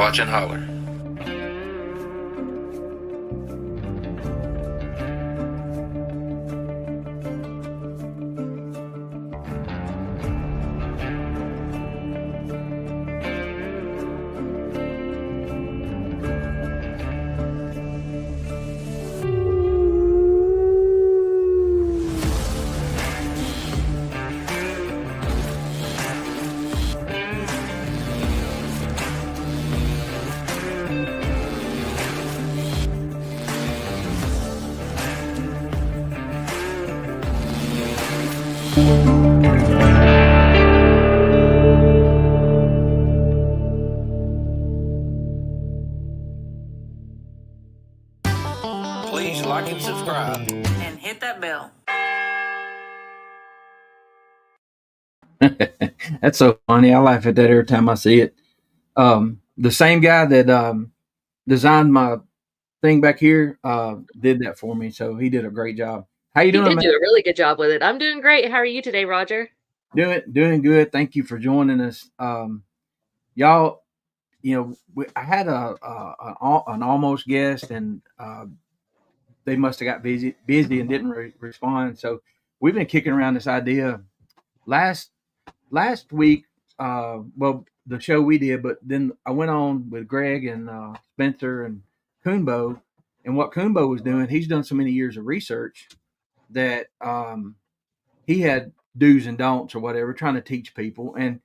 Squatch and Holler. Please like and subscribe. And hit that bell. That's so funny. I laugh at that every time I see it. The same guy that designed my thing back here did that for me, so he did a great job. How you He doing, did man? do a really good job with it. I'm doing great. How are you today, Roger? Doing good. Thank you for joining us. Y'all, I had an almost guest, and they must have got busy and didn't respond. So we've been kicking around this idea last week. Well, the show we did, but then I went on with Greg and Spencer and Coonbo, and what Coonbo was doing, he's done so many years of research that he had do's and don'ts or whatever, trying to teach people. And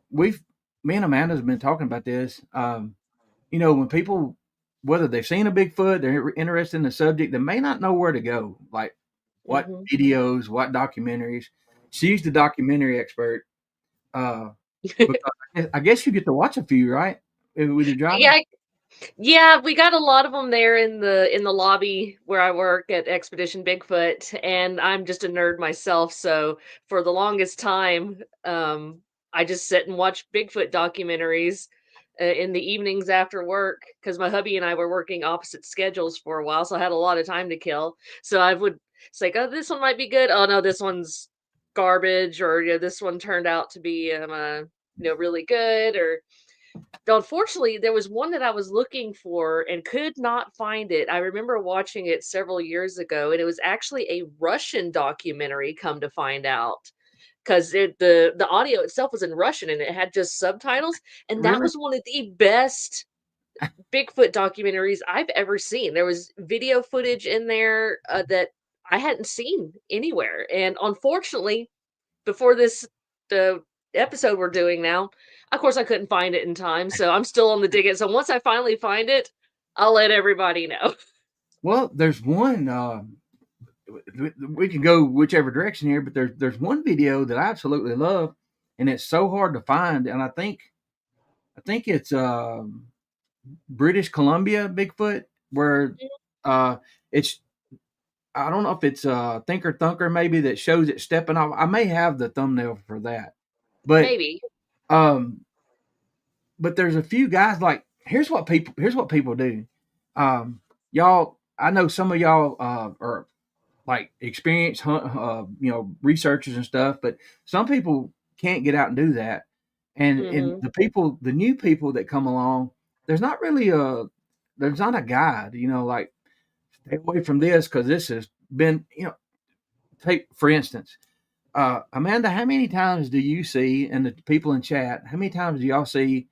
me and Amanda's been talking about this. When people, whether they've seen a Bigfoot, they're interested in the subject, they may not know where to go, like what videos, what documentaries. She's the documentary expert. Because I guess you get to watch a few, right? With your job. Yeah, we got a lot of them there in the lobby where I work at Expedition Bigfoot, and I'm just a nerd myself. So for the longest time, I just sit and watch Bigfoot documentaries in the evenings after work because my hubby and I were working opposite schedules for a while, so I had a lot of time to kill. So I would say, "Oh, this one might be good. Oh no, this one's garbage," or this one turned out to be really good. Or unfortunately, there was one that I was looking for and could not find it. I remember watching it several years ago, and it was actually a Russian documentary, come to find out, because the audio itself was in Russian and it had just subtitles, and that Really? was one of the best Bigfoot documentaries I've ever seen. There was video footage in there that I hadn't seen anywhere, and unfortunately, before the episode we're doing now, of course, I couldn't find it in time, so I'm still on the dig it. So once I finally find it, I'll let everybody know. Well, there's one. We can go whichever direction here, but there's one video that I absolutely love, and it's so hard to find. And I think it's British Columbia Bigfoot, where it's, I don't know if it's Thunker maybe, that shows it stepping off. I may have the thumbnail for that, but Maybe. But there's a few guys, like, here's what people do. Y'all, I know some of y'all are like experienced researchers and stuff, but some people can't get out and do that. And the new people that come along, there's not a guide, like, stay away from this because this has been, take for instance, Amanda, how many times do you see, and the people in chat, how many times do y'all see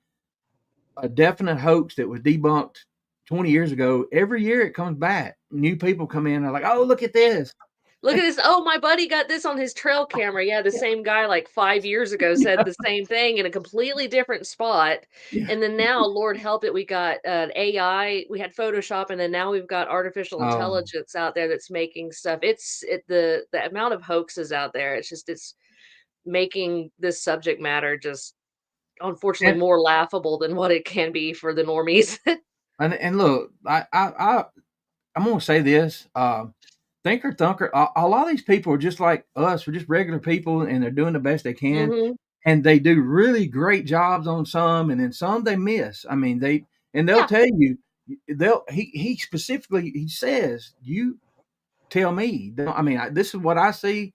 a definite hoax that was debunked 20 years ago? Every year it comes back. New people come in and are like, oh, look at this. Look at this. Oh, my buddy got this on his trail camera. Yeah, the same guy like 5 years ago said the same thing in a completely different spot. Yeah. And then now, Lord help it, we got AI, we had Photoshop, and then now we've got artificial intelligence out there that's making stuff. The amount of hoaxes out there, it's making this subject matter just, unfortunately, more laughable than what it can be for the normies. And look, I'm gonna say this. Thunker, a lot of these people are just like us. We're just regular people, and they're doing the best they can. And they do really great jobs on some, and then some they miss. I mean, they'll tell you, he specifically, he says, you tell me. I mean, this is what I see,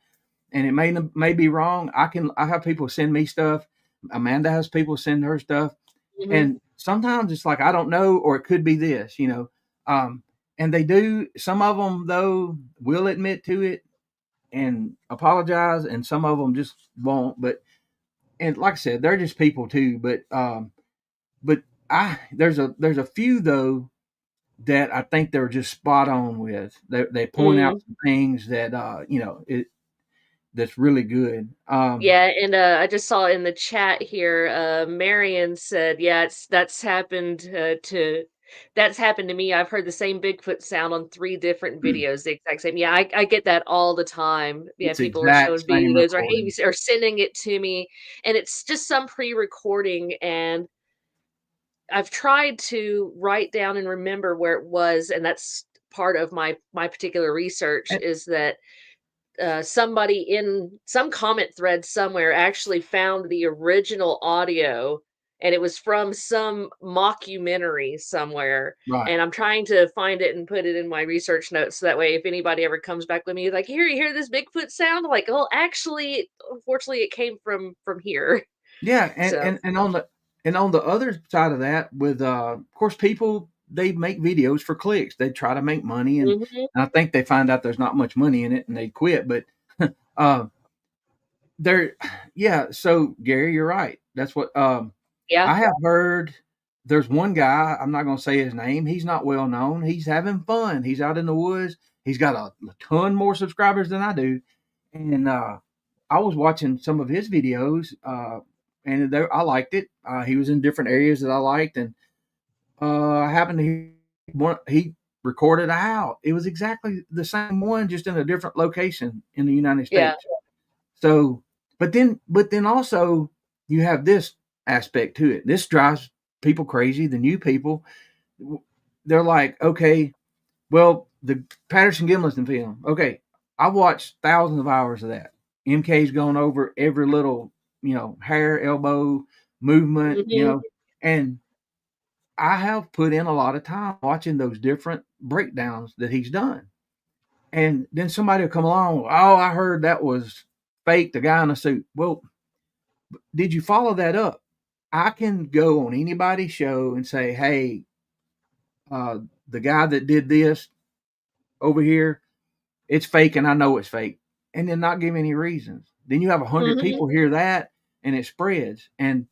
and it may be wrong. I have people send me stuff. Amanda has people send her stuff, and sometimes it's like I don't know, or it could be this, and they do. Some of them though will admit to it and apologize, and some of them just won't. But and like I said, they're just people too. But I there's a few though that I think they're just spot on with. They point out Mhm. some things that that's really good. Yeah, and, I just saw in the chat here, Marion said, "Yeah, that's happened to me. I've heard the same Bigfoot sound on 3 different videos, the exact same." Yeah, I get that all the time. Yeah, It's the people are exact showing same videos or, "Hey, recording. or sending it to me," and it's just some pre-recording, and I've tried to write down and remember where it was, and that's part of my particular research And is that somebody in some comment thread somewhere actually found the original audio, and it was from some mockumentary somewhere. right. And I'm trying to find it and put it in my research notes so that way if anybody ever comes back with me like, here, you hear this Bigfoot sound? I'm like, well, actually, unfortunately, it came from here. Yeah, and, So, and and on the other side of that, with of course, people they make videos for clicks. They try to make money, mhm, and I think they find out there's not much money in it, and they quit. But uh, there, yeah. So Gary, you're right. That's what yeah, I have heard. There's one guy. I'm not going to say his name. He's not well known. He's having fun. He's out in the woods. He's got a ton more subscribers than I do, and I was watching some of his videos, and I liked it. He was in different areas that I liked, and I happened to hear he recorded a house. It was exactly the same one, just in a different location in the United yeah. States. So, but then also you have this aspect to it. This drives people crazy. The new people, they're like, okay, well, the Patterson-Gimlin film. Okay, I watched thousands of hours of that. MK's gone over every little, hair, elbow movement, Mhm, and I have put in a lot of time watching those different breakdowns that he's done. And then somebody will come along, oh, I heard that was fake, the guy in a suit. Well, did you follow that up? I can go on anybody's show and say, hey, uh, the guy that did this over here, it's fake and I know it's fake, and then not give any reasons. Then you have 100 mhm, people hear that and it spreads, and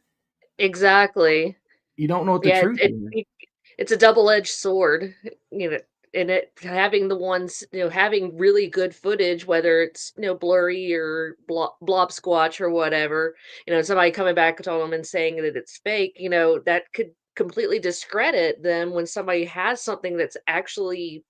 exactly. you don't know what the Yeah, truth is. it's a double-edged sword, you know, and it having the ones, having really good footage, whether it's, blurry or blob squatch or whatever, somebody coming back to them and saying that it's fake, that could completely discredit them when somebody has something that's actually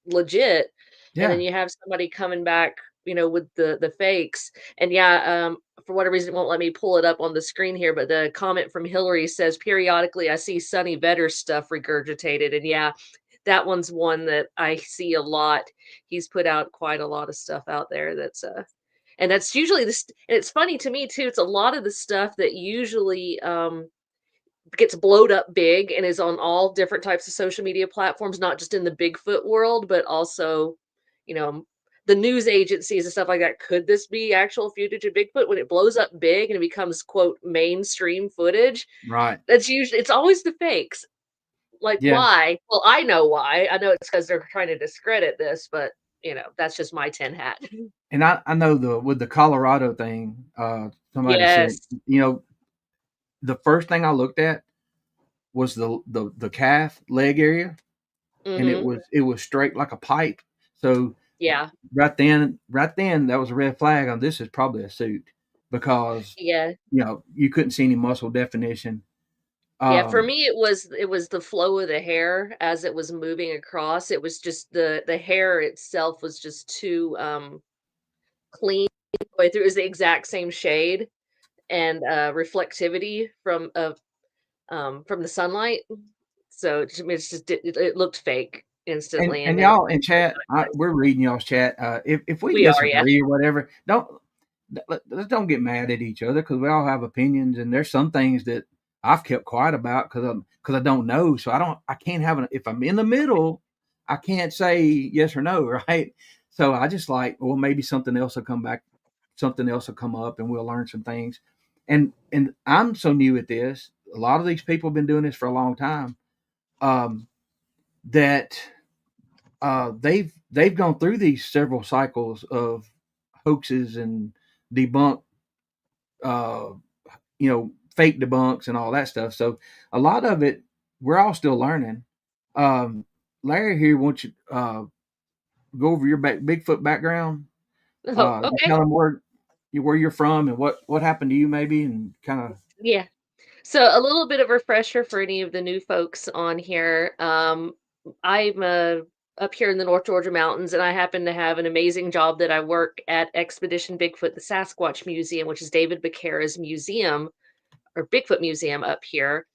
legit, and then Yeah, you have somebody coming back, with the fakes. And yeah, for whatever reason, it won't let me pull it up on the screen here, but the comment from Hillary says, periodically I see Sonny Vedder stuff regurgitated. And yeah, that one's one that I see a lot. He's put out quite a lot of stuff out there that's and that's usually this, and it's funny to me too. It's a lot of the stuff that usually gets blowed up big and is on all different types of social media platforms, not just in the Bigfoot world, but also, you know, the news agencies and stuff like that. Could this be actual footage of Bigfoot? When it blows up big and it becomes quote mainstream footage, right. that's usually it's always the fakes. Like Yeah, why? Well, I know why. I know it's because they're trying to discredit this, but that's just my tin hat. and I know with the Colorado thing, somebody said, Yes. the first thing I looked at was the calf leg area, and it Mhm. was straight like a pipe. So Yeah. right then, that was a red flag on this is probably a suit, because Yeah. you couldn't see any muscle definition. Yeah, for Um, me, it was the flow of the hair as it was moving across. It was just the hair itself was just too, clean the way through. It was the exact same shade and, reflectivity from the sunlight. So, it looked fake and instantly, and and then y'all in chat, we're reading y'all's chat. If we we are, yeah. disagree or whatever, let's don't get mad at each other, because we all have opinions, and there's some things that I've kept quiet about because I don't know. So I can't have an if I'm in the middle, I can't say yes or no, right? So I just like, well, maybe something else will come back, something else will come up, and we'll learn some things. And I'm so new at this. a lot of these people have been doing this for a long time. That they've gone through these several cycles of hoaxes and debunk, uh, fake debunks and all that stuff. So a lot of it, we're all still learning. Um, Larry here wants you go over your Bigfoot background. Oh, You okay. tell them where you're from and what happened to you, maybe, and kind of. Yeah. So a little bit of refresher for any of the new folks on here. I'm up here in the North Georgia mountains, and I happen to have an amazing job that I work at Expedition Bigfoot, the Sasquatch Museum, which is David Becerra's museum or Bigfoot museum up here.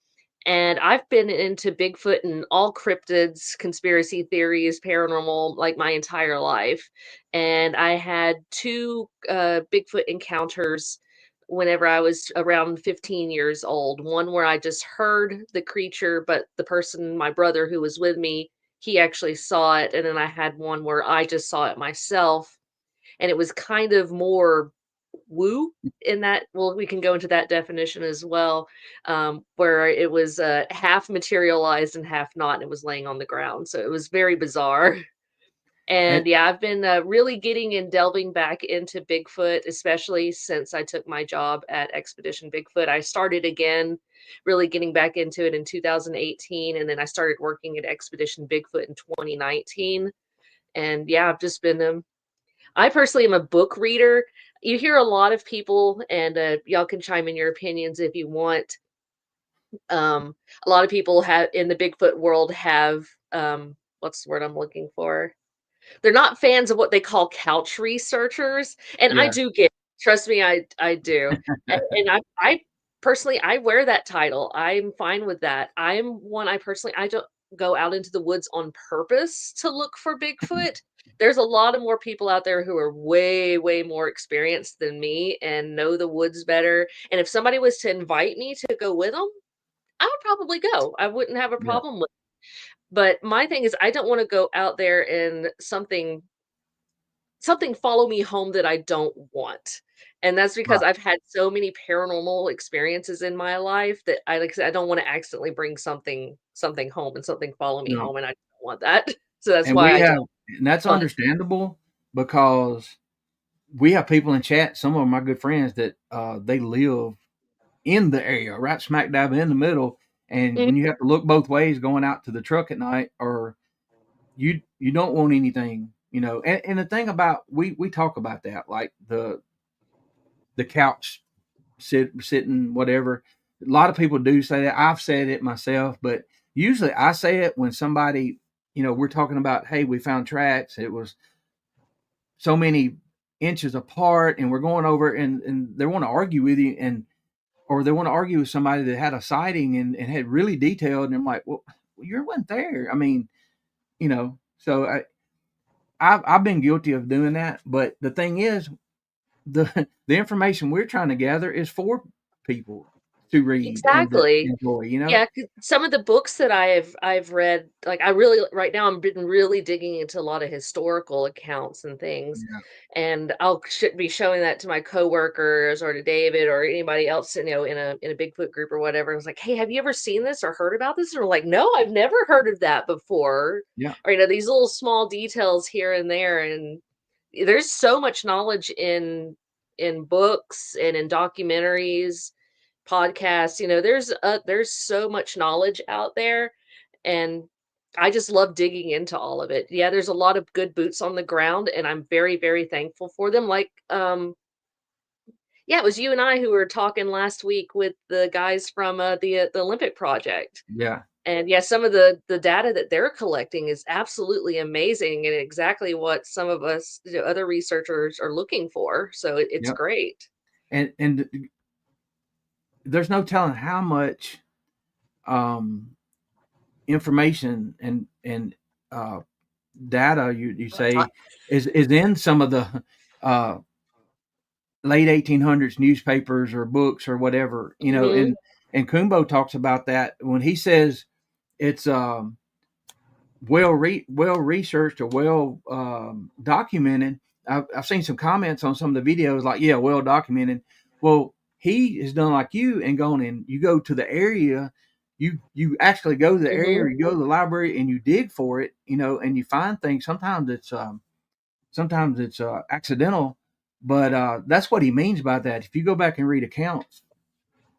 And I've been into Bigfoot and all cryptids, conspiracy theories, paranormal, like my entire life. And I had two Bigfoot encounters whenever I was around 15 years old. One where I just heard the creature, but the person, my brother who was with me, he actually saw it. And then I had one where I just saw it myself. And it was kind of more woo in that, well, we can go into that definition as well, where it was half materialized and half not, and it was laying on the ground. So it was very bizarre. And, And yeah, I've been really getting and delving back into Bigfoot, especially since I took my job at Expedition Bigfoot. I started again, really getting back into it in 2018, and then I started working at Expedition Bigfoot in 2019. And yeah, I've just been I personally am a book reader. You hear a lot of people, and y'all can chime in your opinions if you want. Um, a lot of people have in the Bigfoot world have what's the word I'm looking for? They're not fans of what they call couch researchers, and I yeah, do get trust me, I do. And I personally I wear that title. I'm fine with that. I'm one I personally I don't go out into the woods on purpose to look for Bigfoot. There's a lot of more people out there who are way, way more experienced than me and know the woods better. And if somebody was to invite me to go with them, I would probably go. I wouldn't have a yeah, problem with. But my thing is I don't want to go out there and something follow me home that I don't want. And that's because right, I've had so many paranormal experiences in my life that I like I said, I don't wanna accidentally bring something home and something follow me no. home, and I don't want that. So that's And why we I have, don't and that's hunt. understandable because we have people in chat. Some of my good friends that they live in the area, right smack dab in the middle. And Mhm, when you have to look both ways going out to the truck at night, or you don't want anything, And the thing about we talk about that, like the couch sitting, whatever. A lot of people do say that. I've said it myself, but usually I say it when somebody, we're talking about, hey, we found tracks. It was so many inches apart, and we're going over, and they want to argue with you, or they want to argue with somebody that had a sighting and had really detailed, and I'm like, well, you weren't there. I mean, so I've been guilty of doing that, but the thing is, the information we're trying to gather is for people to read and to exactly. enjoy. Yeah, 'cause some of the books that I've read, like, I really right now, I'm been really digging into a lot of historical accounts and things, Yeah, and I'll should be showing that to my coworkers or to David or anybody else, in a Bigfoot group or whatever. I was like, "Hey, have you ever seen this or heard about this?" And they're like, "No, I've never heard of that before." yeah, Or, these little small details here and there, and there's so much knowledge in books and in documentaries, podcasts, there's so much knowledge out there, and I just love digging into all of it. Yeah, there's a lot of good boots on the ground, and I'm very, very thankful for them. Like, yeah, it was you and I who were talking last week with the guys from the Olympic project. yeah, And yeah, some of the data that they're collecting is absolutely amazing and exactly what some of us, other researchers are looking for. So it's yeah. great. And there's no telling how much um, information and uh, data you say is in some of the uh, late 1800s newspapers or books or whatever, Mhm. and Kumbo talks about that when he says it's well researched or well documented. I've seen some comments on some of the videos like, yeah, well documented. Well, he has done like you and gone and you go to the area. You actually go to the area, or Mhm. you go to the library and you dig for it, and you find things. Sometimes it's accidental, but that's what he means by that. If you go back and read accounts,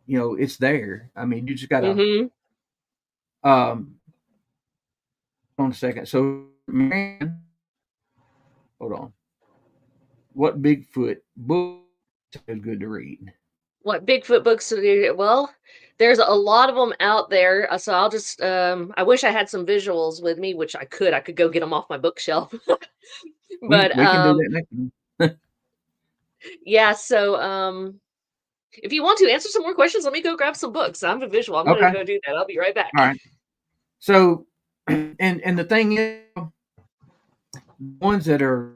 it's there. I mean, you just gotta Mhm. um hold on a second. So, man, hold on. What Bigfoot book is good to read? What Bigfoot books do you well, there's a lot of them out there, so I'll just, I wish I had some visuals with me, which I could go get them off my bookshelf. We But, we can do that next time. yeah, so, if you want to answer some more questions, let me go grab some books. I'm a visual, I'm gonna Okay. go do that, I'll be right back. All right. So, and the thing is, ones that are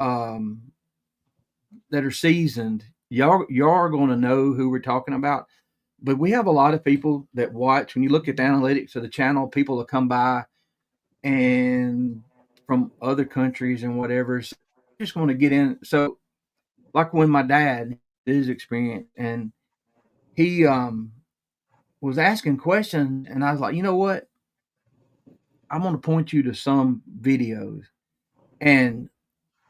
seasoned, y'all are going to know who we're talking about. But we have a lot of people that watch. When you look at the analytics of the channel, people that come by and from other countries and whatever. So I just want to get in. So, like when my dad, his experience, and he was asking questions, and I was like, you know what? I'm going to point you to some videos, and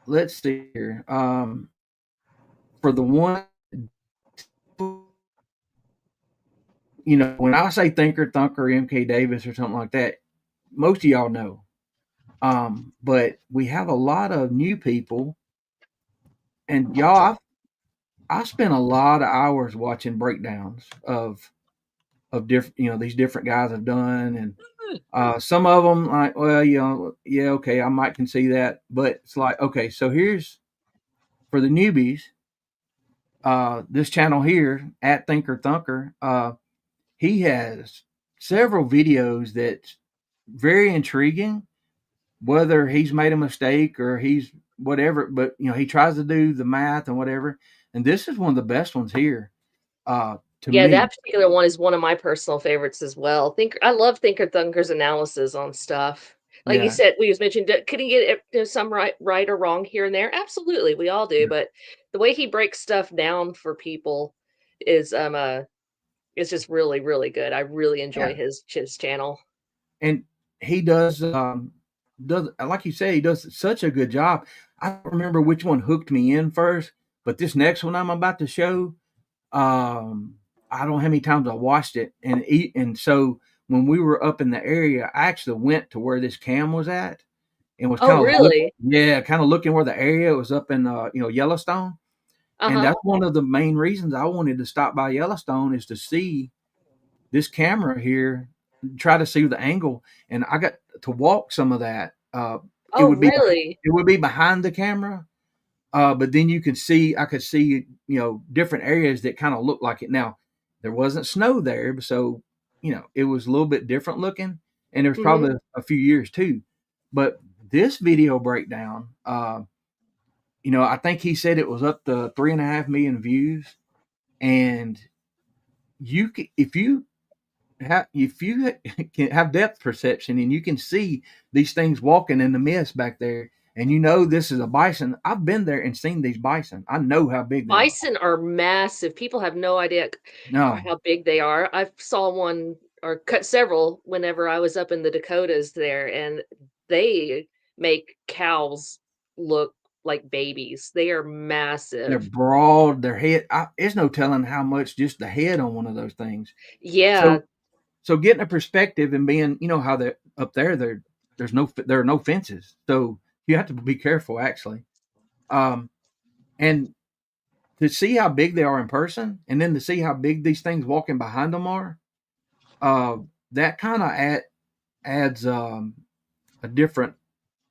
let's see here. For the one, when I say Thunker, MK Davis, or something like that, most of y'all know. But we have a lot of new people, and y'all, I spent a lot of hours watching breakdowns of different, these different guys have done, and some of them like, well, yeah, okay, I might can see that, but it's like, okay, so here's for the newbies, this channel here at Thinker Thunker, he has several videos that's very intriguing, whether he's made a mistake or he's whatever, but he tries to do the math and whatever. And this is one of the best ones here, to Yeah, me. that particular one is one of my personal favorites as well. I love Thinker Thunker's analysis on stuff. Like you Yeah, said, we was mentioned, could he get some right or wrong here and there? Absolutely, we all do. yeah, But the way he breaks stuff down for people is is just really, really good. I really yeah. enjoy his channel. And he does like you say, he does such a good job. I don't remember which one hooked me in first, but this next one I'm about to show, um, I don't know how many times I watched it, and so when we were up in the area, I actually went to where this cam was at and was Oh, really? kind of looking where the area was up in Yellowstone, and Uh-huh. that's one of the main reasons I wanted to stop by Yellowstone is to see this camera here, try to see the angle, and I got to walk some of that. It Oh, would be really? it would be behind the camera, but then I could see different areas that kind of looked like it. Now there wasn't snow there, so it was a little bit different looking, and there's Mhm. probably a few years too. But this video breakdown, I think he said it was up to 3.5 million views, and if you can have depth perception and you can see these things walking in the mist back there, and this is a bison. I've been there and seen these bison. I know how big they are. Bison are massive. People have no idea No, how big they are. I saw one or cut several whenever I was up in the Dakotas there, and they make cows look like babies. They are they're massive. broad. Their head. There's no telling how much just the head on one of those things. Yeah. So, so getting a perspective and being, how they're up there. There are no fences, so you have to be careful actually. Um, and to see how big they are in person, and then to see how big these things walking behind them are, uh, that kind of adds a different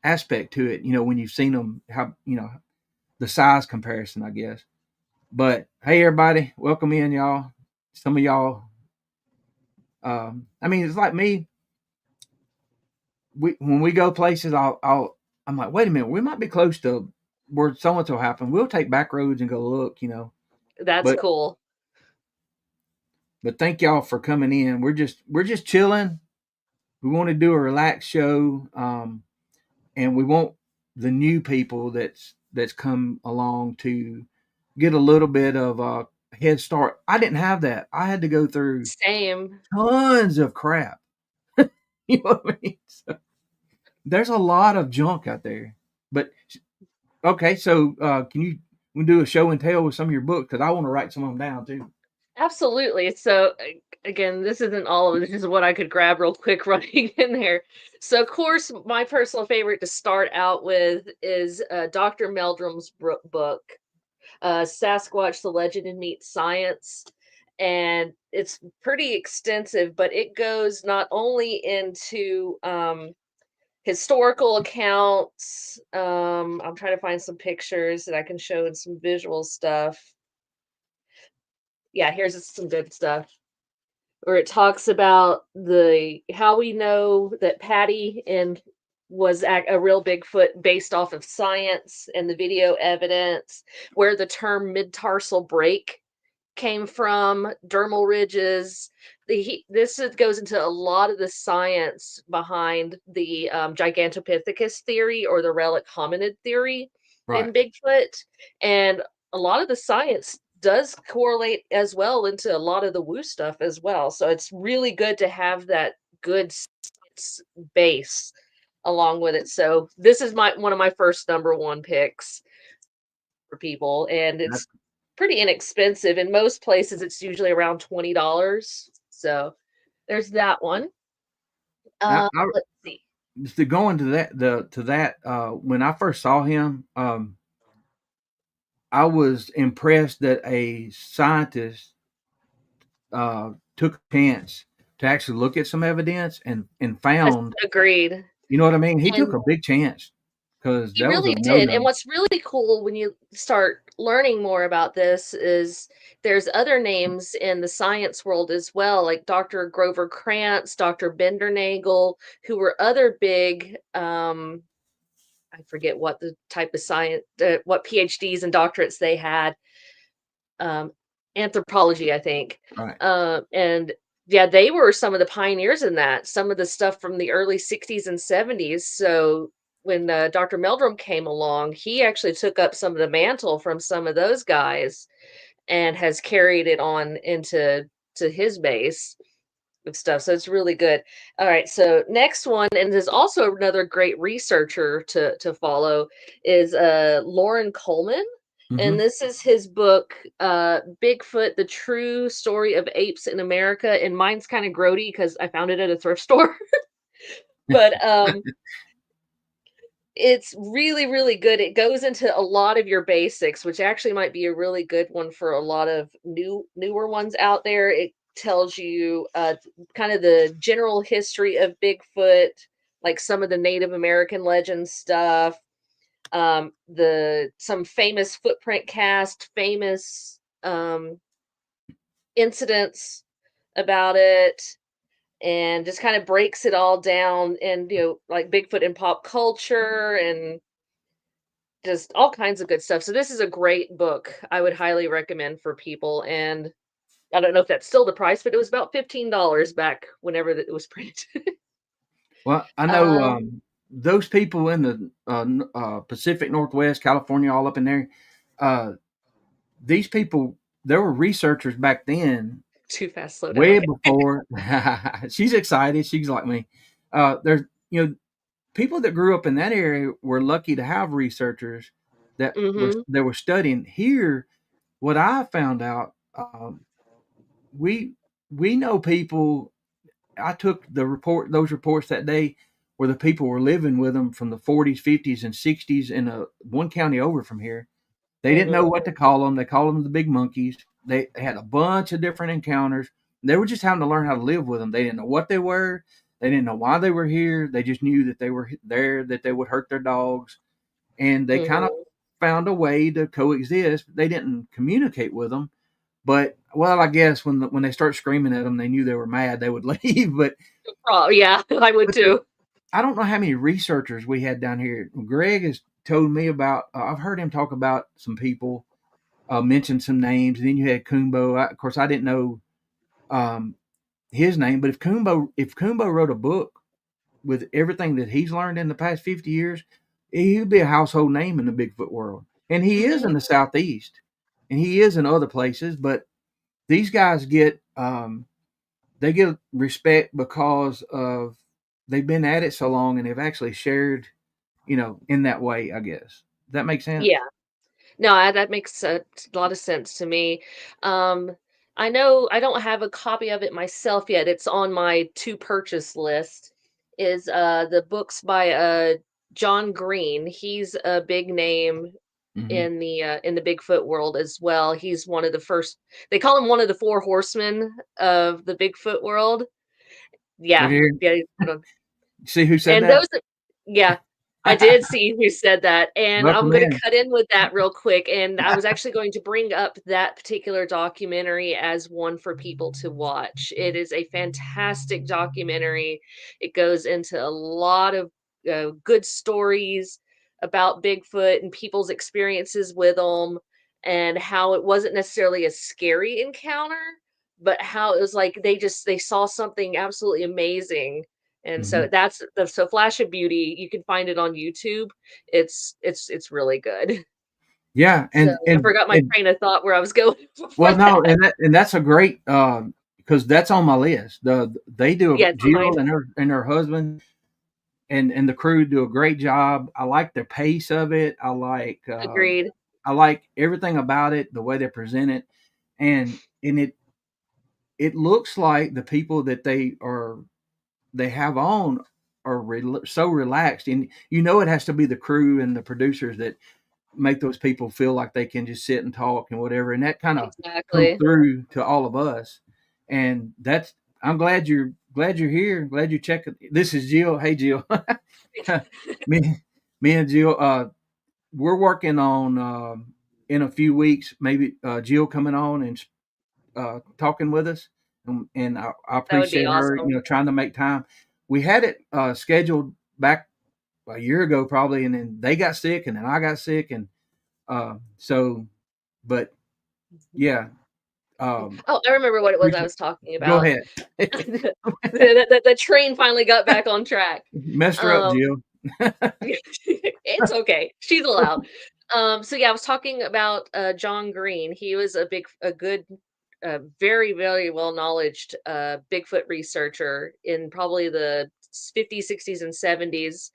aspect to it. When you've seen them, how the size comparison, I guess. But hey, everybody, welcome in, y'all. Some of y'all, I mean, it's like me. When we go places, I'm like, wait a minute, we might be close to where so and so happened. We'll take back roads and go look. That's But cool. thank y'all for coming in. We're just chilling. We want to do a relaxed show, and we want the new people that's come along to get a little bit of head start. I didn't have that. I had to go through Same. tons of crap. You know what I mean? So, there's a lot of junk out there. But okay, so can you we do a show and tell with some of your books? Because I want to write some of them down too. Absolutely. So again, this isn't all of it. This is what I could grab real quick running in there. So of course, my personal favorite to start out with is Dr. Meldrum's book, Sasquatch: The Legend and Meet Science. And it's pretty extensive, but it goes not only into historical accounts. I'm trying to find some pictures that I can show and some visual stuff. Yeah, here's some good stuff where it talks about the how we know that Patty and was a real Bigfoot based off of science and the video evidence, where the term mid-tarsal break came from, dermal ridges. Goes into a lot of the science behind the Gigantopithecus theory or the relic hominid theory Right. in Bigfoot, and a lot of the science does correlate as well into a lot of the woo stuff as well. So it's really good to have that good science base along with it. So this is my one of my first number one picks for people, and That's, it's pretty inexpensive. In most places, it's usually around $20. So there's that one. I Let's see. to go into that when I first saw him, I was impressed that a scientist took a chance to actually look at some evidence and Yes, found, agreed. you know what I mean? He took And a big chance because he that was a really no did. And no. what's really cool when you start learning more about this is there's other names in the science world as well, like Dr. Grover Krantz, Dr. Bindernagel, who were other big I forget what the type of science, what PhDs and doctorates they had, um, anthropology, I think. Right. And yeah, they were some of the pioneers in that, some of the stuff from the early 60s and 70s. So when Dr. Meldrum came along, he actually took up some of the mantle from some of those guys and has carried it on into his base of stuff. So it's really good. All right. So next one, and there's also another great researcher to follow, is Lauren Coleman. And Hmm. this is his book, Bigfoot, The True Story of Apes in America. And mine's kind of grody because I found it at a thrift store. But it's really, really good. It goes into a lot of your basics, which actually might be a really good one for a lot of newer ones out there. It tells you kind of the general history of Bigfoot, like some of the Native American legend stuff, the some famous footprint cast, famous incidents about it, and just kind of breaks it all down, and like Bigfoot in pop culture and just all kinds of good stuff. So this is a great book. I would highly recommend for people. And I don't know if that's still the price, but it was about $15 back whenever it was printed. Well, I know um, those people in the Pacific Northwest, California, all up in there. Uh, these people, there were researchers back then, Too fast, slow down. way Okay. before. She's excited. She's like me. There's people that grew up in that area were lucky to have researchers Hmm. that were studying here. What I found out, we we know people. I took those reports that day, where the people were living with them from the 40s, 50s, and 60s in one county over from here. They didn't know Hmm. what to call them. They called them the big monkeys. They had a bunch of different encounters. They were just having to learn how to live with them. They didn't know what they were. They didn't know why they were here. They just knew that they were there, that they would hurt their dogs, and they kind of Hmm. found a way to coexist. They didn't communicate with them, but well, I guess when they start screaming at them, they knew they were mad. They would leave. Oh, yeah, I would But too. I don't know how many researchers we had down here. Greg has told me about. I've heard him talk about some people, mention some names. And then you had Kumbo. Of course, I didn't know um, his name, but if Kumbo wrote a book with everything that he's learned in the past 50 years, he would be a household name in the Bigfoot world. And he is in the southeast. and he is in other places, but these guys get they get respect because of they've been at it so long and they've actually shared, in that way, I guess. Does that make sense? Yeah. No, that makes a lot of sense to me. Um, I know I don't have a copy of it myself yet. It's on my to purchase list. Is the books by John Green. He's a big name Hmm. in the Bigfoot world as well. He's one of the first. They call him one of the four horsemen of the Bigfoot world. Have Yeah, you yeah, he's one of see who said and that? those yeah, I did see who said that, and I'm Welcome gonna in. cut in with that real quick, and I was actually going to bring up that particular documentary as one for people to watch. It is a fantastic documentary. It goes into a lot of, good stories about Bigfoot and people's experiences with them, and how it wasn't necessarily a scary encounter, but how it was like they saw something absolutely amazing, and so Hmm. that's the so Flash of Beauty, you can find it on YouTube. It's really good. Yeah, So I and forgot my and train of thought where I was going before well, no, that. and that's a great because that's on my list. They do Yeah, it's on mine. Jill and her husband and the crew do a great job. I like the pace of it. Agreed. I like everything about it, the way they present it, and it looks like the people that they have on are so relaxed, and it has to be the crew and the producers that make those people feel like they can just sit and talk and whatever, and that kind of comes Exactly. through to all of us, and that's I'm glad you're here. Glad you check it. This is Jill. Hey, Jill. me me and Jill. We're working on in a few weeks, maybe Jill coming on and talking with us, and I That would be appreciate her, awesome. trying to make time. We had it scheduled back a year ago, probably, and then they got sick, and then I got sick, and so, but yeah, Oh, I remember what it was I appreciate. was talking Go about. ahead. The train finally got back on track. Messed her up, Um Jill. It's okay. She's allowed. So yeah, I was talking about John Green. He was a good, very, very well knowledged Bigfoot researcher in probably the 50s, 60s, and 70s.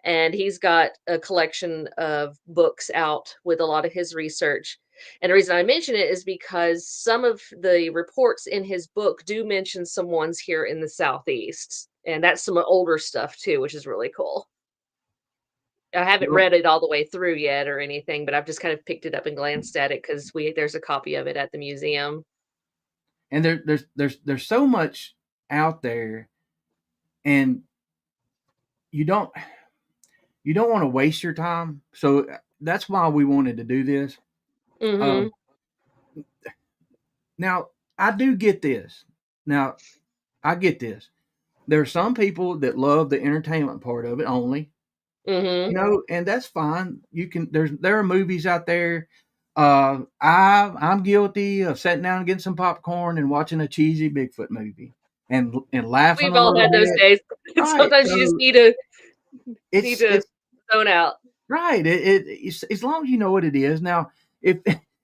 And he's got a collection of books out with a lot of his research. And the reason I mention it is because some of the reports in his book do mention some ones here in the Southeast. And that's some older stuff too, which is really cool. I haven't Well, read it all the way through yet or anything, but I've just kind of picked it up and glanced at it because we there's a copy of it at the museum. and there's so much out there, and you don't you don't want to waste your time. So that's why we wanted to do this. Mhm. Um, now I do get this. Now I get this. There are some people that love the entertainment part of it only, Mhm. and that's fine. There are movies out there. I'm guilty of sitting down and getting some popcorn and watching a cheesy Bigfoot movie and laughing We've a all little had those bit. days. Right. Sometimes you just So need it's to it's zone out. right. It's as long as you know what it is. Now, if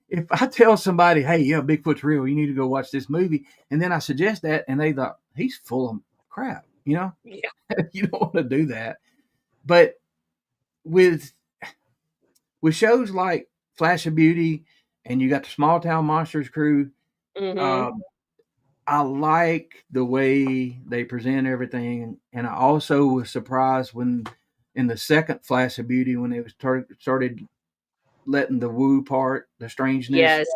if I tell somebody, hey, yeah, Bigfoot's real, you need to go watch this movie, and then I suggest that, and they thought he's full of crap, Yeah. you don't want to do that. But with shows like Flash of Beauty, and you got the Small Town Monsters crew, Mhm. um, I like the way they present everything, and I also was surprised when in the second Flash of Beauty when they started letting the woo part, the strangeness, Yes.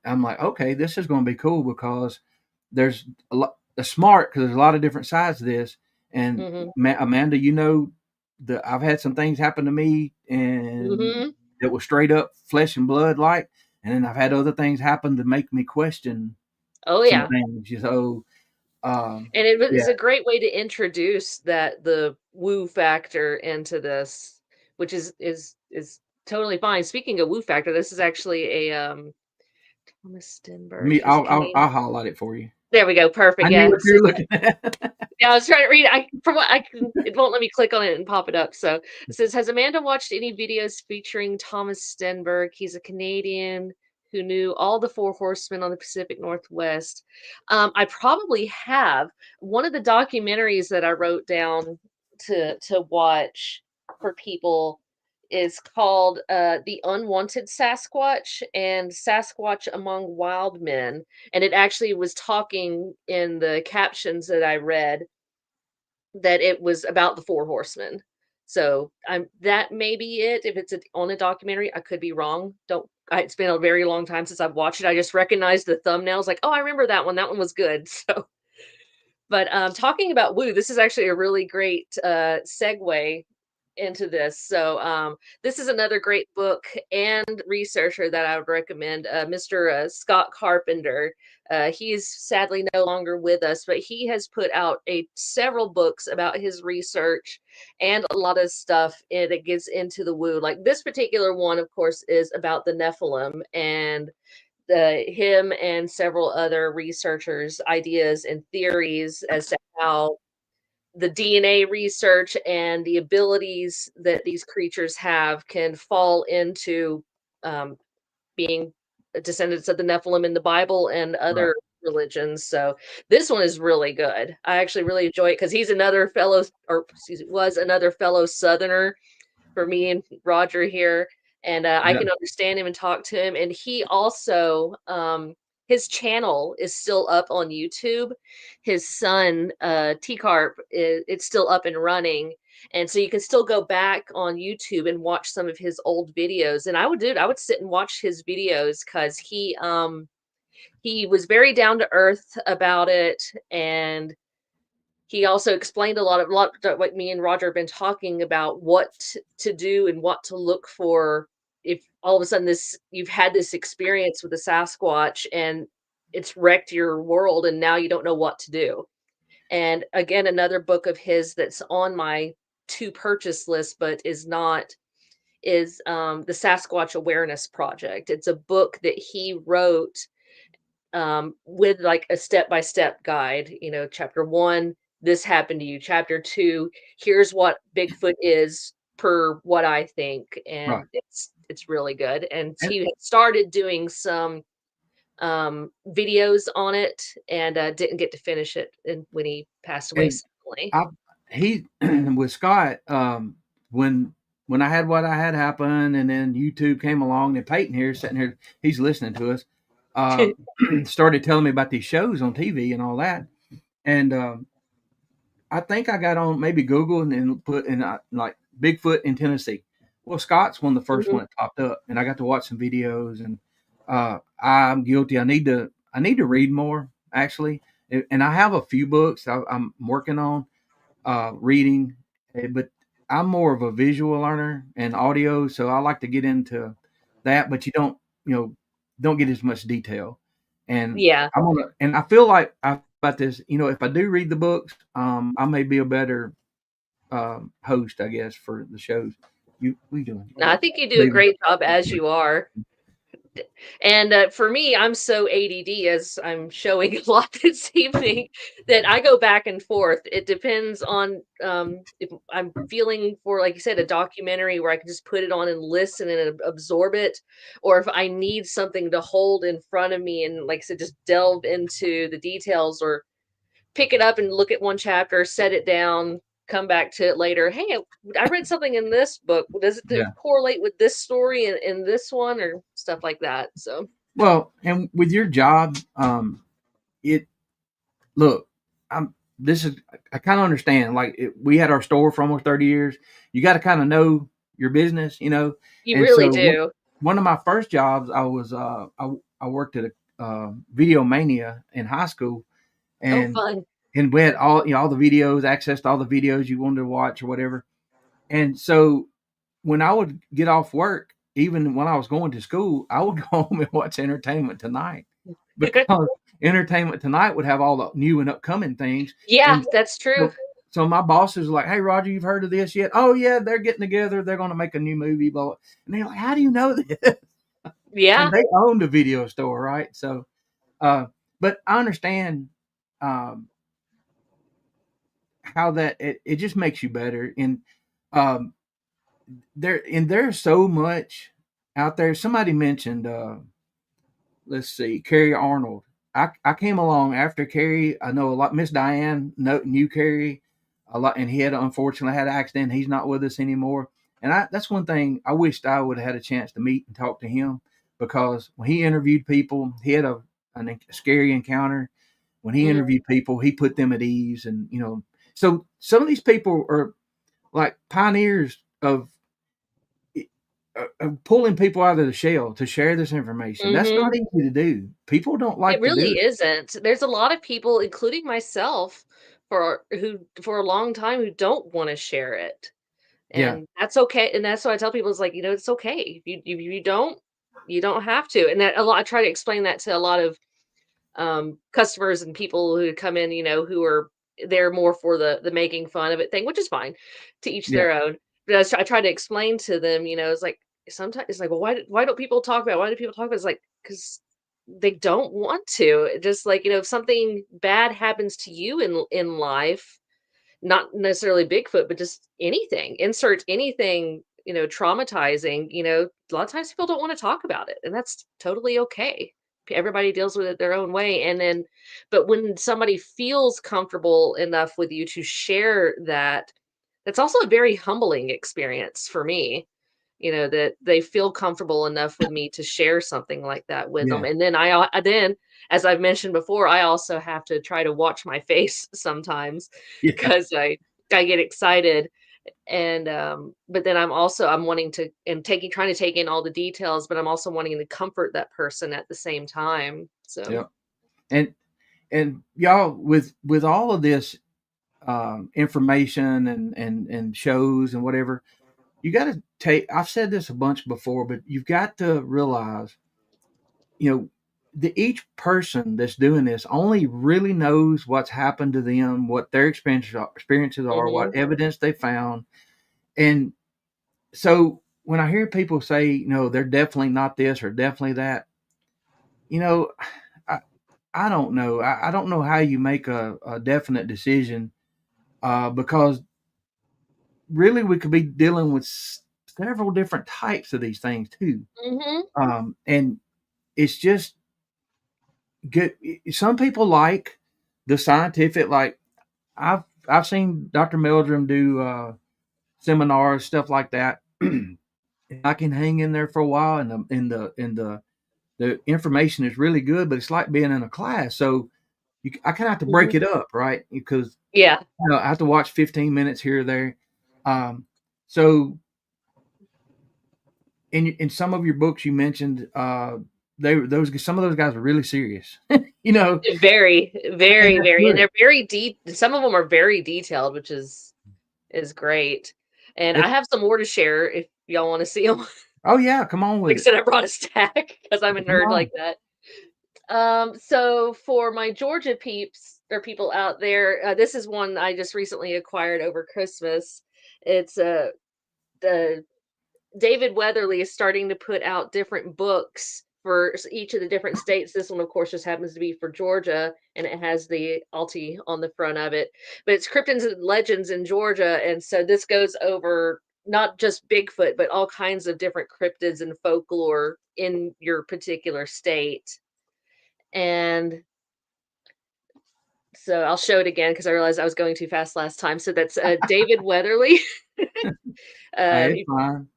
I'm like, okay, this is going to be cool because there's a lot, the smart because there's a lot of different sides to this. And Mhm. Amanda, that I've had some things happen to me and Mhm. that was straight up flesh and blood like, and then I've had other things happen to make me question Oh some yeah. things. So, And it yeah, was a great way to introduce the woo factor into this, which is totally fine. Speaking of woo factor, this is actually a Thomas Stenberg. me, He's a I'll Canadian. highlight it for you. There we go. I Perfect. knew Yeah. what So you were looking at. yeah, I was trying to read. I from what I can, it won't let me click on it and pop it up. So it says, has Amanda watched any videos featuring Thomas Stenberg? He's a Canadian. who knew all the four horsemen on the Pacific Northwest. I probably have. One of the documentaries that I wrote down to watch for people is called The Unwanted Sasquatch and Sasquatch Among Wild Men. And it actually was talking in the captions that I read that it was about the four horsemen. So that may be it. If it's on a documentary, I could be wrong. Don't. It's been a very long time since I've watched it. I just recognized the thumbnails, like, oh, I remember that one. That one was good. So, but talking about woo, this is actually a really great segue into this. So, this is another great book and researcher that I would recommend, Mr. Scott Carpenter. He's sadly no longer with us, but he has put out several books about his research and a lot of stuff that gets into the woo. Like this particular one, of course, is about the Nephilim and him and several other researchers' ideas and theories as to how the DNA research and the abilities that these creatures have can fall into being descendants of the Nephilim in the Bible and Right. other religions. So this one is really good. I actually really enjoy it because he's another fellow, or excuse me, was another fellow Southerner for me and Roger here, and I Yeah. can understand him and talk to him. And he also, his channel is still up on YouTube. His son, T Carp, it's still up and running, and so you can still go back on YouTube and watch some of his old videos. And I would do it. I would sit and watch his videos because he was very down to earth about it, and he also explained a lot of what me and Roger have been talking about, what to do and what to look for if all of a sudden you've had this experience with a Sasquatch and it's wrecked your world and now you don't know what to do. And again, another book of his that's on my to purchase list but is not is the Sasquatch Awareness Project. It's a book that he wrote with like a step-by-step guide, chapter 1, this happened to you. Chapter 2, here's what Bigfoot is per what I think. Right. And it's really good. And And he had started doing some videos on it and didn't get to finish it when he passed away and suddenly. I he with Scott, when I had what I had happen, and then YouTube came along, and Peyton here sitting here, he's listening to us, uh, started telling me about these shows on TV and all that, and I think I got on maybe Google and then put in like Bigfoot in Tennessee. Well, Scott's one of the first Mhm. one that popped up, and I got to watch some videos. And I'm guilty. I need to read more actually, and I have a few books I'm working on reading, but I'm more of a visual learner and audio, so I like to get into that. But you know, don't get as much detail. And Yeah. and I feel like about this. If I do read the books, I may be a better host, I guess, for the shows. We doing? No, I think you do a Leaving. great job as you are. And for me, I'm so ADD, as I'm showing a lot this evening, that I go back and forth. It depends on if I'm feeling for, like you said, a documentary where I can just put it on and listen and absorb it, or if I need something to hold in front of me and, like I said, just delve into the details, or pick it up and look at one chapter, set it down, come back to it later. Hey, I read something in this book. Does it Yeah. correlate with this story in this one, or stuff like that? So Well, and with your job, it look, I'm this is I kind of understand. Like we had our store for almost 30 years. You got to kind of know your business. you And really so do. one of my first jobs, I worked at a Video Mania in high school, Oh, and fun. we had all the videos, access to all the videos you wanted to watch or whatever. And so when I would get off work, even when I was going to school, I would go home and watch Entertainment Tonight because Entertainment Tonight would have all the new and upcoming things. Yeah, And that's true. so, so my bosses were like, "Hey, Roger, you've heard of this yet?" "Oh yeah, they're getting together. They're going to make a new movie." Blah, blah. And they're like, "How do you know this?" And Yeah. they owned a video store, right? So, uh, but I understand um, how it just makes you better. And um, there's so much out there. Somebody mentioned let's see, Carrie Arnold. I came along after Carrie. I know a lot. Miss Diane knew Carrie a lot, and he had unfortunately had an accident. He's not with us anymore. And that's one thing I wished I would have had a chance to meet and talk to him, because when he interviewed people, he had a scary encounter. When he Mhm. interviewed people, he put them at ease, and so some of these people are like pioneers of pulling people out of the shell to share this information. That's not Mhm. easy to do. People don't It like to do really it. isn't. There's a lot of people, including myself, for a long time who don't wanna share it, Yeah, and that's okay, and that's what I tell people is like, it's okay. If you don't, you don't have to, and that a lot I try to explain that to a lot of, customers and people who come in, who are there more for the making fun of it thing, which is fine, to each yeah, their own. But I try to explain to them, it's like sometimes it's like, well, why don't people talk about it? Why do people talk about it? It's like because they don't want to. Just like if something bad happens to you in life, not necessarily Bigfoot, but just anything, insert anything, traumatizing, a lot of times people don't want to talk about it, and that's totally okay. Everybody deals with it their own way. And then, but when somebody feels comfortable enough with you to share that, that's also a very humbling experience for me, that they feel comfortable enough with me to share something like that with them. yeah, And then then, as I've mentioned before, I also have to try to watch my face sometimes yeah, because I get excited. And but then I'm wanting to and taking trying to take in all the details, but I'm also wanting to comfort that person at the same time. So yeah. And y'all, with all of this information and shows and whatever, you got to take. I've said this a bunch before, but you've got to realize, each person that's doing this only really knows what's happened to them, what their experiences are, what mhm, evidence they found. And so when I hear people say, they're definitely not this or definitely that, you know, I, I don't know. I don't know how you make a definite decision, because really we could be dealing with several different types of these things too. mhm, And it's just good. Some people like the scientific, like I've seen Dr. Meldrum do seminars, stuff like that. I can hang in there for a while, and the information is really good, but it's like being in a class. So I kind of have to break mhm. it up, right? Because Yeah, I have to watch 15 minutes here or there. Um, so in some of your books, you mentioned some of those guys are really serious, you know, very, and very, that's very, and good. they're very deep. Some of them are very detailed, which is great. And I It's have some more to share if y'all want to see them. Oh yeah, come on Like with I it. said, I brought a stack because I'm a Come nerd on. like that. So for my Georgia peeps or people out there, this is one I just recently acquired over Christmas. It's the David Weatherly is starting to put out different books for each of the different states. This one, of course, just happens to be for Georgia, and it has the Alti on the front of it. But it's cryptids and legends in Georgia, and so this goes over not just Bigfoot, but all kinds of different cryptids and folklore in your particular state. And so I'll show it again because I realized I was going too fast last time. So that's David Weatherly. Hey, um, it's fine.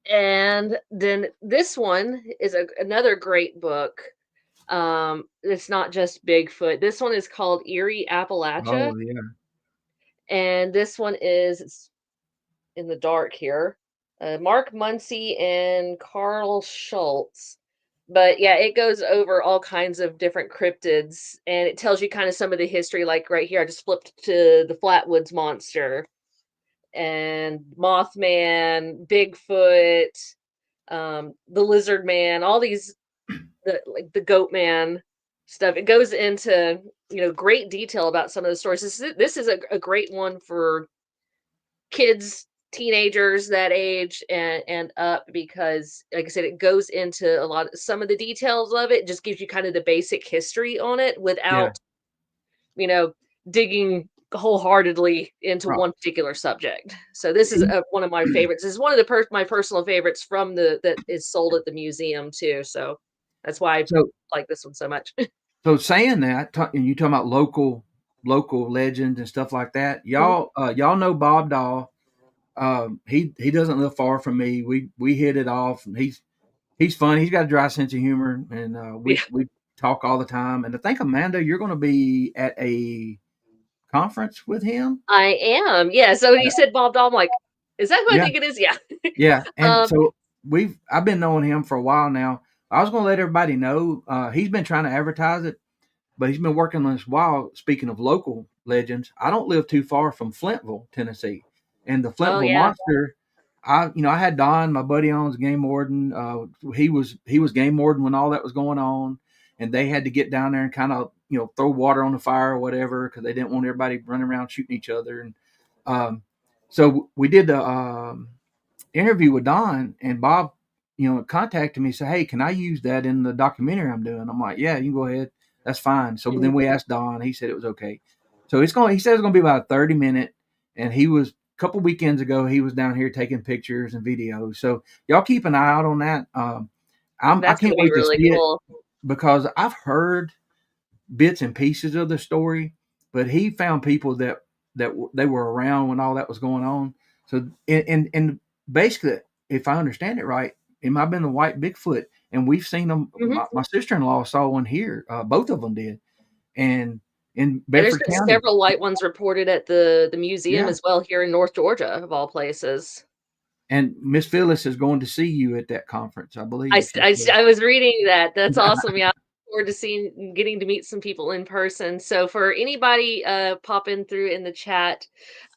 and then this one is another great book. It's not just Bigfoot. This one is called Erie Appalachia, Oh yeah. and this one is it's in the dark here. Mark Muncy and Carl Schultz. But yeah, it goes over all kinds of different cryptids and it tells you kind of some of the history. Like right here, I just flipped to the Flatwoods Monster and Mothman, Bigfoot, the Lizard Man, all these like the Goat Man stuff. It goes into great detail about some of the stories. This is a great one for kids, teenagers that age and up because like I said, it goes into a lot of some of the details of it, just gives you kind of the basic history on it Yeah. without, you know, digging wholeheartedly into Right. one particular subject. So this is one of my favorites. This is one of the my personal favorites from the that is sold at the museum too. So That's why I So like this one so much. so saying that, and you talking about local legends and stuff like that. Mhm. Y'all know Bob Dahl. He doesn't live far from me. We hit it off, and he's funny. He's got a dry sense of humor, and Yeah, we talk all the time. And I think, Amanda, you're going to be at a conference with him. I am. Yeah. So you said Bob Dahl. I'm like, is that who I Yeah, think it is? Yeah. yeah. And Um, so I've been knowing him for a while now. I was going to let everybody know. He's been trying to advertise it, but he's been working on this while. Speaking of local legends, I don't live too far from Flintville, Tennessee, and the oh Flintville yeah. Monster. I had Don, my buddy, on as game warden. He was game warden when all that was going on, and they had to get down there and kind of throw water on the fire or whatever because they didn't want everybody running around shooting each other. And um, so we did the interview with Don, and Bob, contacted me, said, "Hey, can I use that in the documentary I'm doing?" I'm like, "Yeah, you can go ahead. That's fine." So then Mhm. we asked Don. He said it was okay. So he said it's going to be about a 30-minute, and he was a couple weekends ago. He was down here taking pictures and videos. So y'all keep an eye out on that. I That's going can't to be wait to really see it cool. because I've heard bits and pieces of the story, but he found people that they were around when all that was going on. So and basically, if I understand it right, it might have been the white Bigfoot, and we've seen them. Hmm. My sister-in-law saw one here. Both of them did, and in And there's Bedford been County. several white ones reported at the museum Yeah, as well here in North Georgia, of all places. and Miss Phyllis is going to see you at that conference, I I, believe. st- I, st- I was reading that. That's Yeah. awesome. Yeah, I look forward to getting to meet some people in person. So for anybody popping through in the chat,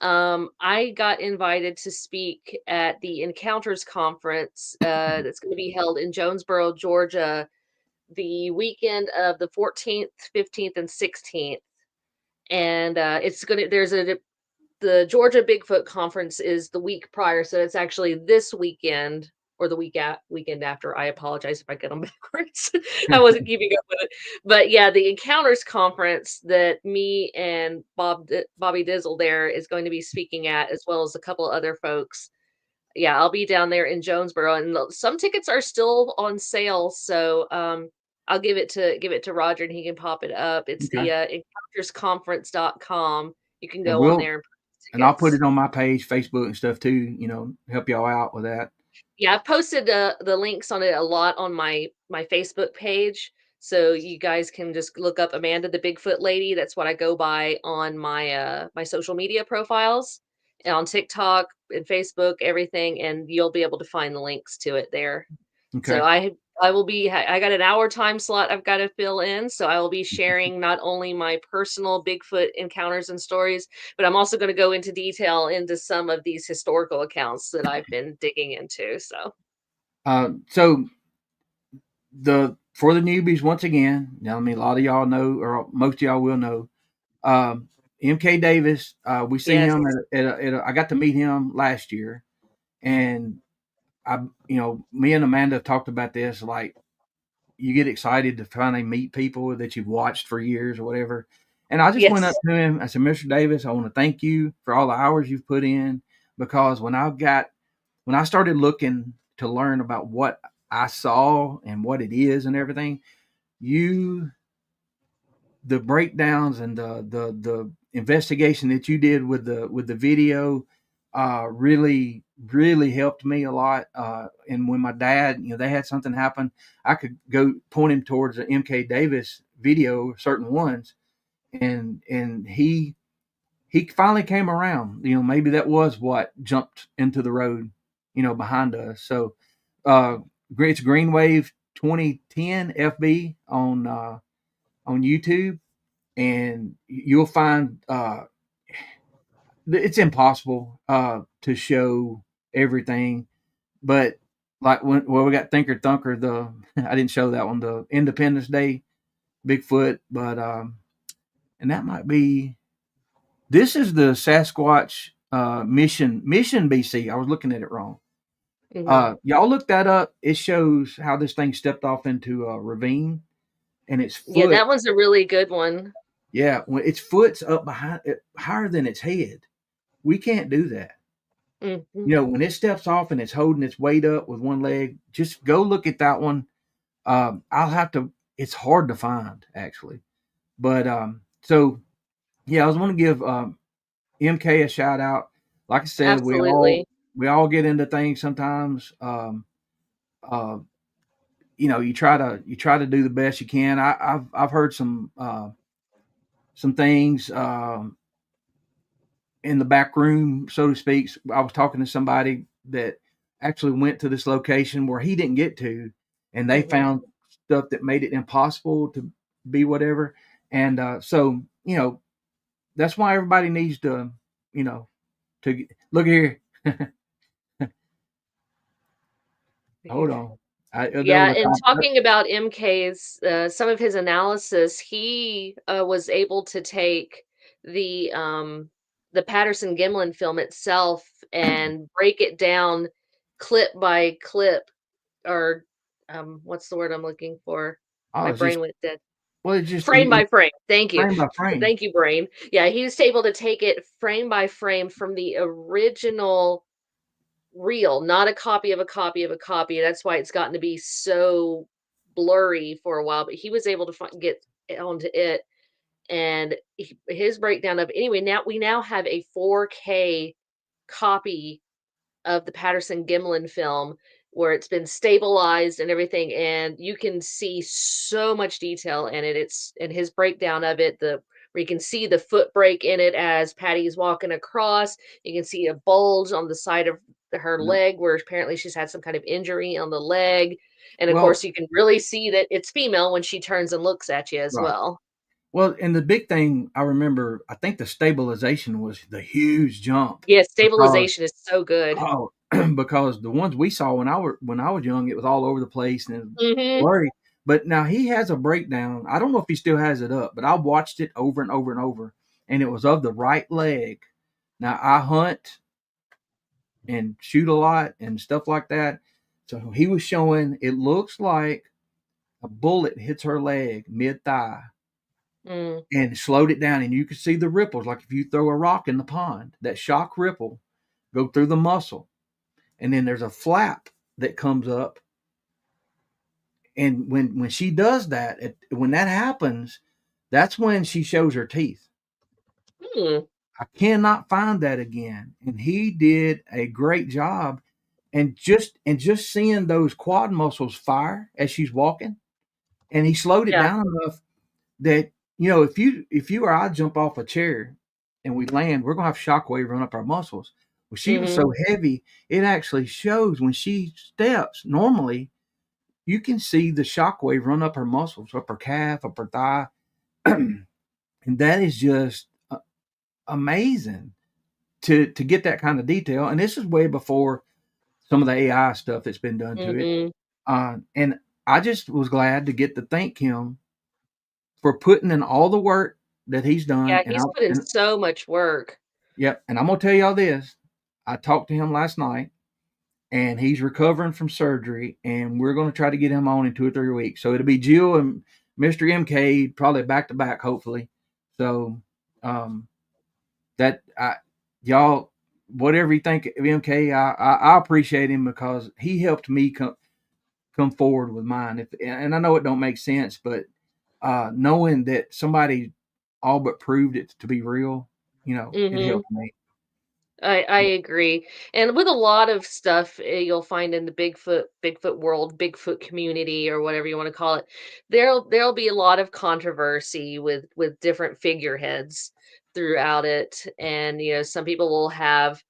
I got invited to speak at the Encounters Conference that's going to be held in Jonesboro, Georgia, the weekend of the 14th, 15th, and 16th. And the Georgia Bigfoot Conference is the week prior, so it's actually this weekend or the weekend after. I apologize if I get them backwards. I wasn't keeping up with it. But yeah, the Encounters Conference that me and Bobby Dizzle there is going to be speaking at, as well as a couple other folks. Yeah, I'll be down there in Jonesboro, and some tickets are still on sale. So I'll give it to Roger, and he can pop it up. It's Okay. the encountersconference.com. You can And go on there and purchase I'll put tickets. it on my page, Facebook and stuff too. Help y'all out with that. Yeah, I've posted the links on it a lot on my Facebook page, so you guys can just look up Amanda the Bigfoot Lady. That's what I go by on my social media profiles, and on TikTok and Facebook, everything, and you'll be able to find the links to it there. So Okay. I got an hour time slot I've got to fill in, so I will be sharing not only my personal Bigfoot encounters and stories, but I'm also going to go into detail into some of these historical accounts that I've been digging into. So So for the newbies once again, now I mean a lot of y'all know, or most of y'all will know, um, MK Davis. We see yes. him I got to meet him last year, and me and Amanda talked about this. Like, you get excited to finally meet people that you've watched for years or whatever. And I just went up Yes. to him. I said, "Mr. Davis, I want to thank you for all the hours you've put in, because when I started looking to learn about what I saw and what it is and everything, you the breakdowns and the investigation that you did with the video really helped me a lot. And when my dad, they had something happen, I could go point him towards the MK Davis video, certain ones, and he finally came around. Maybe that was what jumped into the road, behind us. So it's Greenwave 2010 FB on YouTube, and you'll find it's impossible to show everything, but like we got Thunker, the I didn't show that one, the Independence Day Bigfoot, but and that might be this is the Sasquatch Mission BC. I was looking at it wrong. Hmm. Y'all look that up. It shows how this thing stepped off into a ravine, and its Yeah, foot, that one's a really good one. yeah, when its foot's up behind it, higher than its head. We can't do that. Hmm. When it steps off and it's holding its weight up with one leg, just go look at that one. I'll have to. It's hard to find actually, but so yeah, I was going to give MK a shout out. Like I said, Absolutely. we all get into things sometimes. Uh, you try to do the best you can. I've heard some things in the back room, so to speak. I was talking to somebody that actually went to this location where he didn't get to, and they Hmm. found stuff that made it impossible to be whatever. And so that's why everybody needs to you know look here. Hold on. There Yeah, was a and cop. talking about MK's, some of his analysis, he was able to take the Patterson-Gimlin film itself and break it down clip by clip, or what's the word I'm looking for? Oh, My it's just brain went dead. well, it's just Frame by frame. Thank you. frame by frame. Thank you, brain. Yeah, he was able to take it frame by frame from the original real, not a copy of a copy of a copy. That's why it's gotten to be so blurry for a while. But he was able to get onto it, and his breakdown of anyway. Now we now have a 4K copy of the Patterson-Gimlin film where it's been stabilized and everything, and you can see so much detail in it. It's in his breakdown of it, the where you can see the foot break in it as Patty's walking across. You can see a bulge on the side of her Yeah. leg where apparently she's had some kind of injury on the leg. And of Well, course, you can really see that it's female when she turns and looks at you as right. well. Well, and the big thing I remember, I think the stabilization was the huge jump Yeah, because stabilization is so good. oh, because the ones we saw when I was young, it was all over the place and Hmm. blurry. But now he has a breakdown. I don't know if he still has it up, but I watched it over and over and over, and it was of the right leg. Now I hunt and shoot a lot and stuff like that. So he was showing it looks like a bullet hits her leg mid thigh Mm. and slowed it down, and you could see the ripples like if you throw a rock in the pond, that shock ripple go through the muscle, and then there's a flap that comes up, and when she does that, when that happens, that's when she shows her teeth. Hmm. I cannot find that again, and he did a great job, and just seeing those quad muscles fire as she's walking, and he slowed it Yeah. down enough that if you or I jump off a chair and we land, we're gonna have shockwave run up our muscles. Well, she was Hmm. so heavy, it actually shows when she steps. Normally, you can see the shockwave run up her muscles, up her calf, up her thigh, and that is just amazing to get that kind of detail. And this is way before some of the AI stuff that's been done to it. Hmm. And I just was glad to get to thank him for putting in all the work that he's done. Yeah, he's put in so much work. Yep, and I'm gonna tell y'all this. I talked to him last night, and he's recovering from surgery, and we're gonna try to get him on in 2 or 3 weeks. So it'll be Jill and Mr. MK probably back to back, hopefully. So um, that y'all, whatever you think of MK, I appreciate him because he helped me come forward with mine. And I know it don't make sense, but knowing that somebody all but proved it to be real, it Mhm. helped me. I agree. And with a lot of stuff you'll find in the Bigfoot world, Bigfoot community or whatever you want to call it, there'll be a lot of controversy with different figureheads throughout it. And some people will have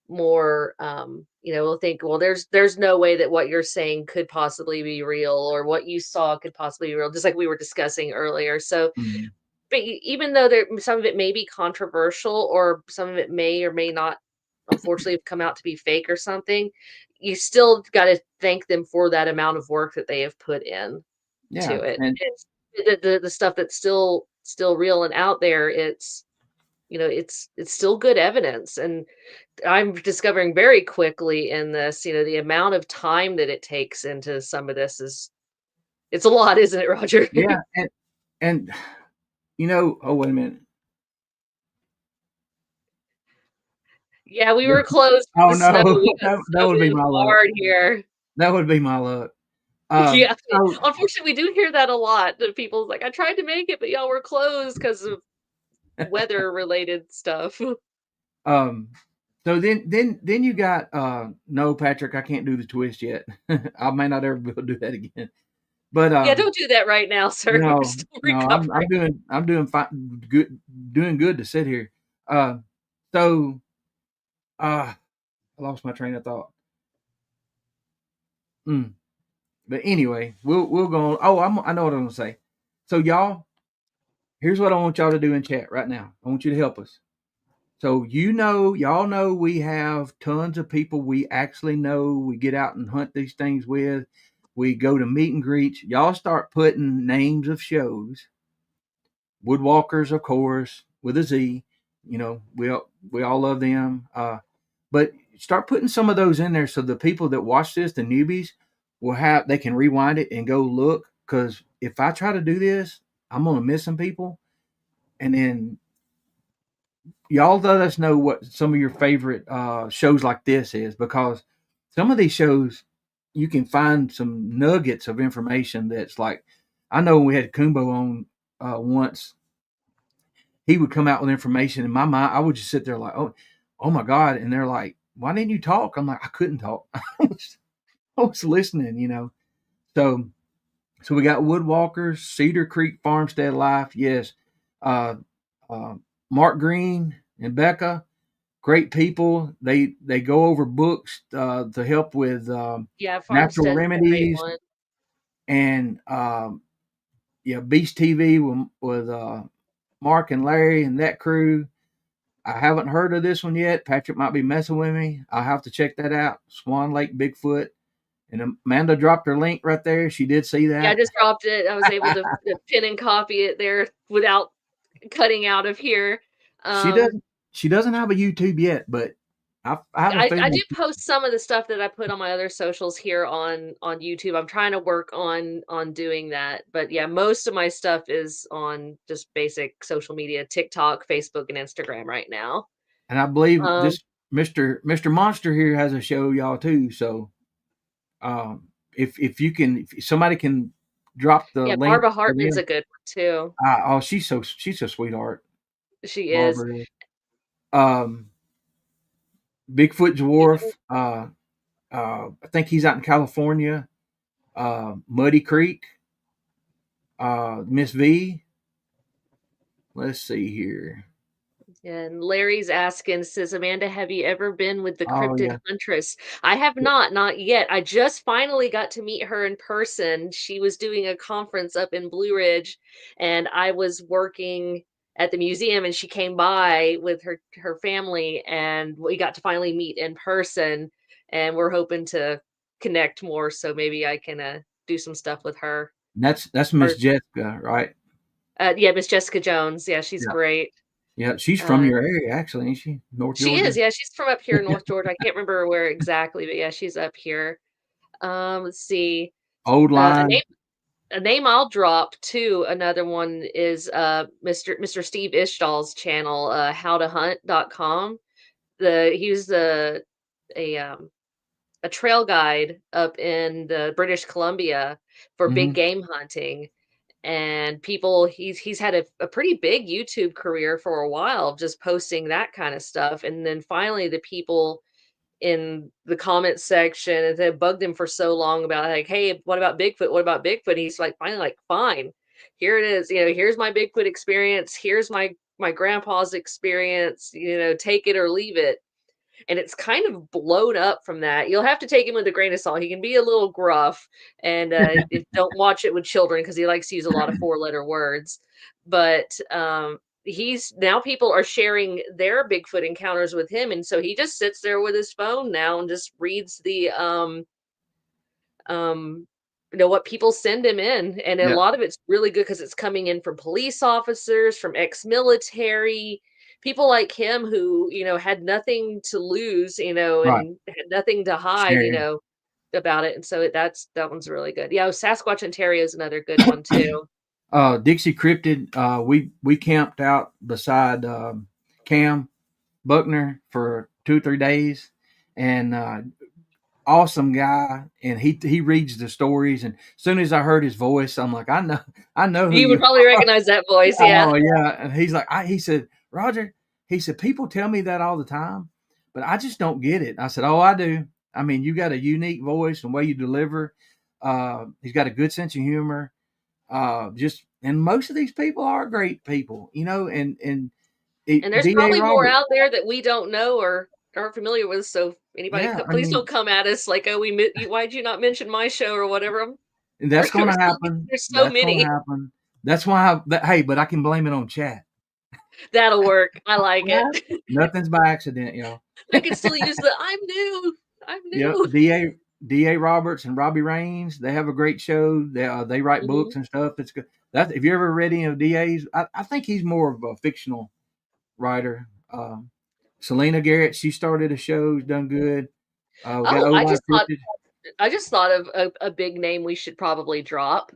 more will think, well, there's no way that what you're saying could possibly be real, or what you saw could possibly be real, just like we were discussing earlier. So Mhm. but even though some of it may be controversial, or some of it may or may not, unfortunately, have come out to be fake or something, you still got to thank them for that amount of work that they have put in to Yeah, it. and It's the stuff that's still real and out there. It's still good evidence, and I'm discovering very quickly in this, the amount of time that it takes into some of this it's a lot, isn't it, Roger? yeah, and oh, wait a minute. Yeah, we were closed for Oh the snow. no, We got that snow would be moving my luck. hard here. That would be my luck. Yeah. So Unfortunately, we do hear that a lot. That people's like, "I tried to make it, but y'all were closed because of weather-related stuff." um, then you got no, Patrick, I can't do the twist yet. I may not ever be able to do that again. But Yeah, don't do that right now, sir. We're no, still no, I'm recovering. doing fine, doing good to sit here. Uh, so I lost my train of thought. Mm. But anyway, we'll go on. Oh, I know what I'm gonna say. So y'all, here's what I want y'all to do in chat right now. I want you to help us. So y'all know we have tons of people we actually know. We get out and hunt these things with. We go to meet and greets. Y'all start putting names of shows. Woodwalkers, of course, with a Z. You know, we all love them. But start putting some of those in there so the people that watch this, the newbies, they can rewind it and go look. Because if I try to do this, I'm gonna miss some people. And then y'all let us know what some of your favorite shows like this is, because some of these shows you can find some nuggets of information that's like, I know when we had Kumbo on once, he would come out with information in my mind. I would just sit there like, oh my God. And they're like, why didn't you talk? I'm like, I couldn't talk. I was listening, you know. So we got Woodwalkers, Cedar Creek Farmstead Life. Yes. Uh, uh, Mark Green and Becca, great people. They go over books to help with Yeah, natural Farmstead's a great remedies, one. and yeah, Beast TV with Mark and Larry and that crew. I haven't heard of this one yet. Patrick might be messing with me. I'll have to check that out. Swan Lake Bigfoot. And Amanda dropped her link right there. She did see Yeah, I that. just dropped it. I was able to pin and copy it there without cutting out of here. She Um, doesn't. She doesn't have a YouTube yet, but I have a I do feeling. post some of the stuff that I put on my other socials here on YouTube. I'm trying to work on doing that. But yeah, most of my stuff is on just basic social media, TikTok, Facebook, and Instagram right now. And I believe Um, this Mister Monster here has a show, y'all too. So if somebody can drop the yeah, link Barbara for Hartman's them. a good one too. Oh, she's a sweetheart, She is. Barbara is. Um, Bigfoot Even Dwarf. I think he's out in California. Muddy Creek. Miss V. Let's see here. And Larry's asking, says, Amanda, have you ever been with the Oh cryptid yeah. huntress? I have not yet. I just finally got to meet her in person. She was doing a conference up in Blue Ridge, and I was working at the museum, and she came by with her family, and we got to finally meet in person. And we're hoping to connect more, so maybe I can do some stuff with her. That's Miss Or Jessica, right? yeah, Miss Jessica Jones. Yeah, she's Yeah. great. Yeah, she's from Uh, your area, actually, ain't she? North She is, Georgia. yeah, she's from up here in North Georgia. I can't remember where exactly, but yeah, she's up here. Let's see. Old Uh, a line. name a name I'll drop too, another one is Mr. Steve Ishtal's channel, howtohunt.com. He was a a trail guide up in the British Columbia for big Hmm. game hunting. And people he's had a pretty big YouTube career for a while, just posting that kind of stuff. And then finally the people in the comments section that bugged him for so long about like, hey, what about Bigfoot? What about Bigfoot? He's like finally like, fine, here it is. Here's my Bigfoot experience. Here's my grandpa's experience. Take it or leave it. And it's kind of blown up from that. You'll have to take him with a grain of salt. He can be a little gruff, and don't watch it with children because he likes to use a lot of four-letter words. But he's now people are sharing their Bigfoot encounters with him, and so he just sits there with his phone now and just reads the um what people send him in, and a Yeah. lot of it's really good because it's coming in from police officers, from ex-military people like him who had nothing to lose, Right. and had nothing to hide, Sharing. about it. And so that one's really good. Yeah, Sasquatch Ontario is another good one too. Dixie Cryptid. We camped out beside Cam Buckner for 2 or 3 days, and awesome guy, and he reads the stories. And as soon as I heard his voice, I'm like, I know who You would you probably recognize that voice, yeah. Oh yeah, and he's like, he said, Roger, he said, people tell me that all the time, but I just don't get it. I said, oh, I do. I mean, you got a unique voice and way you deliver. He's got a good sense of humor. And most of these people are great people, you know. And And there's D.A. probably more Roberts, out there that we don't know or aren't familiar with. So anybody, yeah, I please mean, don't come at us like, oh, why'd you not mention my show or whatever? and that's going to There's happen. there's so That's going to many. happen. That's why. Hey, but I can blame it on chat. That'll work. I like it. Nothing's by accident, y'all. I can still use the I'm new. I'm Yep, new. D.A. Roberts and Robbie Raines, they have a great show. They write Hmm. books and stuff. It's good. That if you ever read any of D.A.'s, I think he's more of a fictional writer. Selena Garrett, she started a show, has done good. We got Oh, Old Life Cryptid. I just thought of a big name we should probably drop.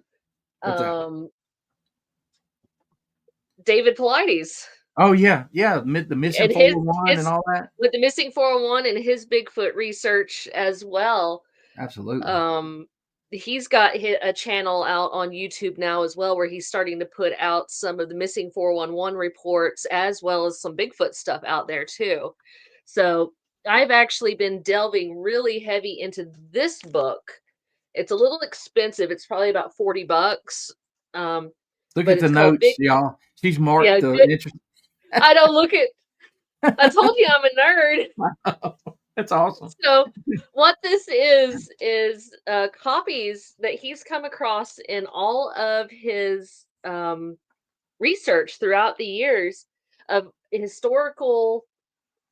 What's that? Um, David Paulides Oh yeah, yeah, the missing and 401 and his all that. with the missing 401 and his Bigfoot research as well. Absolutely. Um, he's got a channel out on YouTube now as well, where he's starting to put out some of the missing 411 reports as well as some Bigfoot stuff out there too. So I've actually been delving really heavy into this book. It's a little expensive. It's probably about $40. Um, Look but at the it's called notes, y'all. She's marked yeah, the interest. I don't look at I told you I'm a nerd. That's awesome. So what this is copies that he's come across in all of his research throughout the years of historical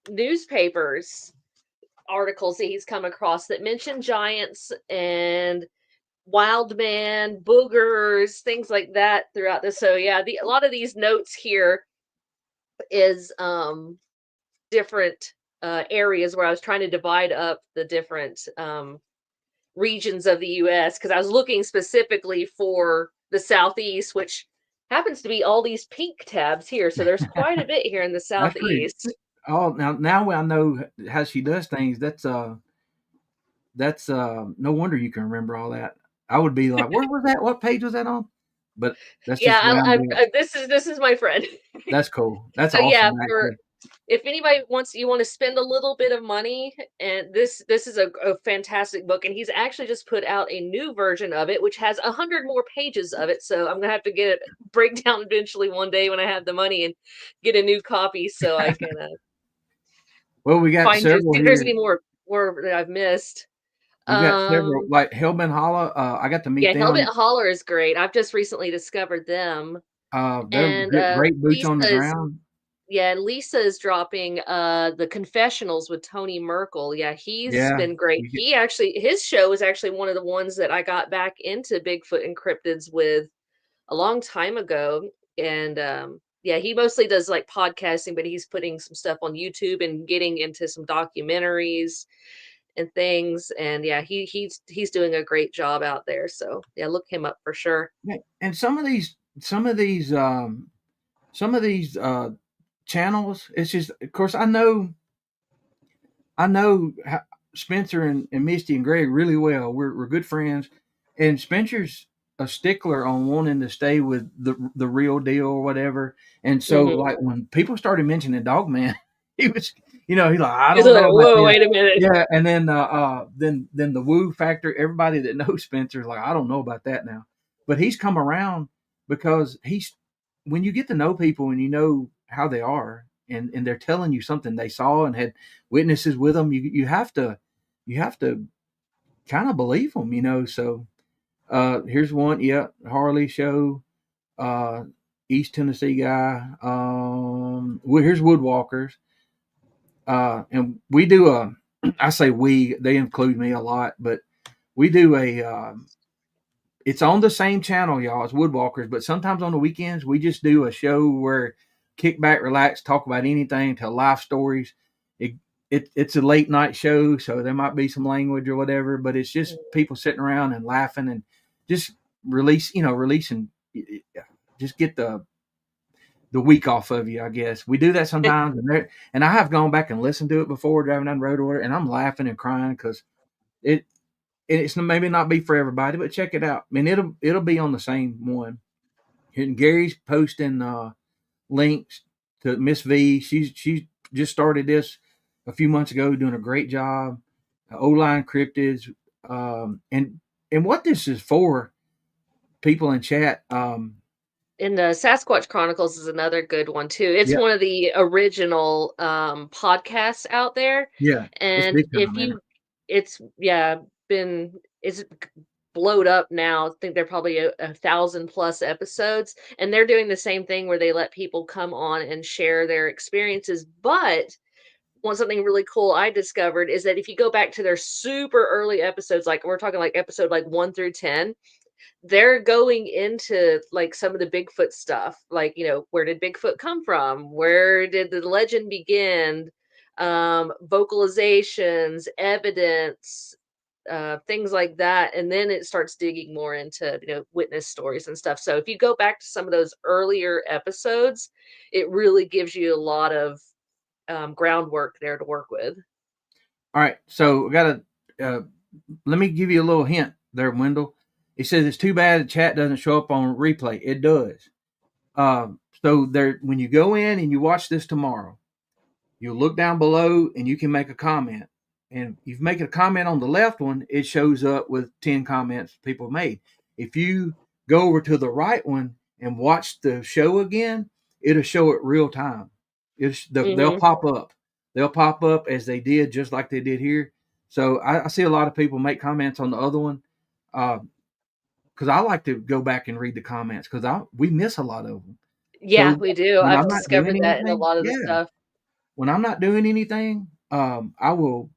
newspapers articles that he's come across that mention giants and wild man, boogers, things like that throughout this. So yeah, a lot of these notes here is different areas where I was trying to divide up the different regions of the US because I was looking specifically for the Southeast, which happens to be all these pink tabs here. So there's quite a bit here in the That's pretty. Southeast. Oh, now I know how she does things. That's no wonder you can remember all that. I would be like, where was that? What page was that on? But that's just Yeah, the way I'm doing. this is my friend. That's cool. That's So yeah, awesome, for actually. if anybody wants you want to spend a little bit of money, and this is a fantastic book, and he's actually just put out a new version of it which has 100 more pages of it, so I'm gonna have to get it break down eventually one day when I have the money and get a new copy so I can Well, we got find just several see if there's here. any more that I've missed. We got several, um like Hellman Hollow. I got to meet yeah, Hellbent them. Holler is great. I've just recently discovered them. They're And great boots on the Lisa's ground. Yeah, and Lisa is dropping the confessionals with Tony Merkel. Yeah, he's Yeah, been great. you get, He actually his show is actually one of the ones that I got back into Bigfoot and cryptids with a long time ago. And yeah, he mostly does like podcasting, but he's putting some stuff on YouTube and getting into some documentaries and things. And yeah, he's doing a great job out there. So yeah, look him up for sure. yeah, and some of these channels. It's just, of course, I know Spencer and Misty and Greg really well. We're good friends, and Spencer's a stickler on wanting to stay with the real deal or whatever. And so, Hmm. like when people started mentioning Dogman, he was, he's like, I He's don't like, know about whoa, this. wait a minute. Yeah, and then the woo factor. Everybody that knows Spencer's like, I don't know about that now, but he's come around because he's when you get to know people and you know how they are, and they're telling you something they saw and had witnesses with them, you have to kind of believe them, So here's one, yeah, Harley show, uh, East Tennessee guy. Here's Woodwalkers, and we do a. I say we, they include me a lot, but we do a. It's on the same channel, y'all. It's Woodwalkers, but sometimes on the weekends we just do a show where kick back, relax, talk about anything, tell life stories. It, it's a late night show, so there might be some language or whatever, but it's just people sitting around and laughing and just releasing, just get the week off of you. I guess we do that sometimes, and I have gone back and listened to it before driving down the road or whatever, and I'm laughing and crying because it it's maybe not be for everybody, but check it out. I mean, it'll be on the same one. And Gary's posting links to Miss V. She just started this a few months ago, doing a great job. O-line cryptids, and what this is for, people in chat. And the Sasquatch Chronicles is another good one too. It's Yeah, one of the original podcasts out there. yeah, it's And big if time, man. you it's yeah, been it's blowed up now. I think they're probably a thousand plus episodes. And they're doing the same thing where they let people come on and share their experiences. But one something really cool I discovered is that if you go back to their super early episodes, like we're talking like episode like 1 through 10, they're going into like some of the Bigfoot stuff, like, where did Bigfoot come from? Where did the legend begin? Vocalizations, evidence, things like that. And then it starts digging more into, witness stories and stuff. So if you go back to some of those earlier episodes, it really gives you a lot of groundwork there to work with. All right, so we got to let me give you a little hint there, Wendell. He says it's too bad the chat doesn't show up on replay. It does. So there, when you go in and you watch this tomorrow, you look down below and you can make a comment. And if you make a comment on the left one, it shows up with 10 comments people made. If you go over to the right one and watch the show again, it'll show it real time. They'll pop up. They'll pop up as they did, just like they did here. So I see a lot of people make comments on the other one, because I like to go back and read the comments because we miss a lot of them. Yeah, So we do. when I've I'm not doing discovered that in a anything, lot of the yeah, stuff. when I'm not doing anything, I will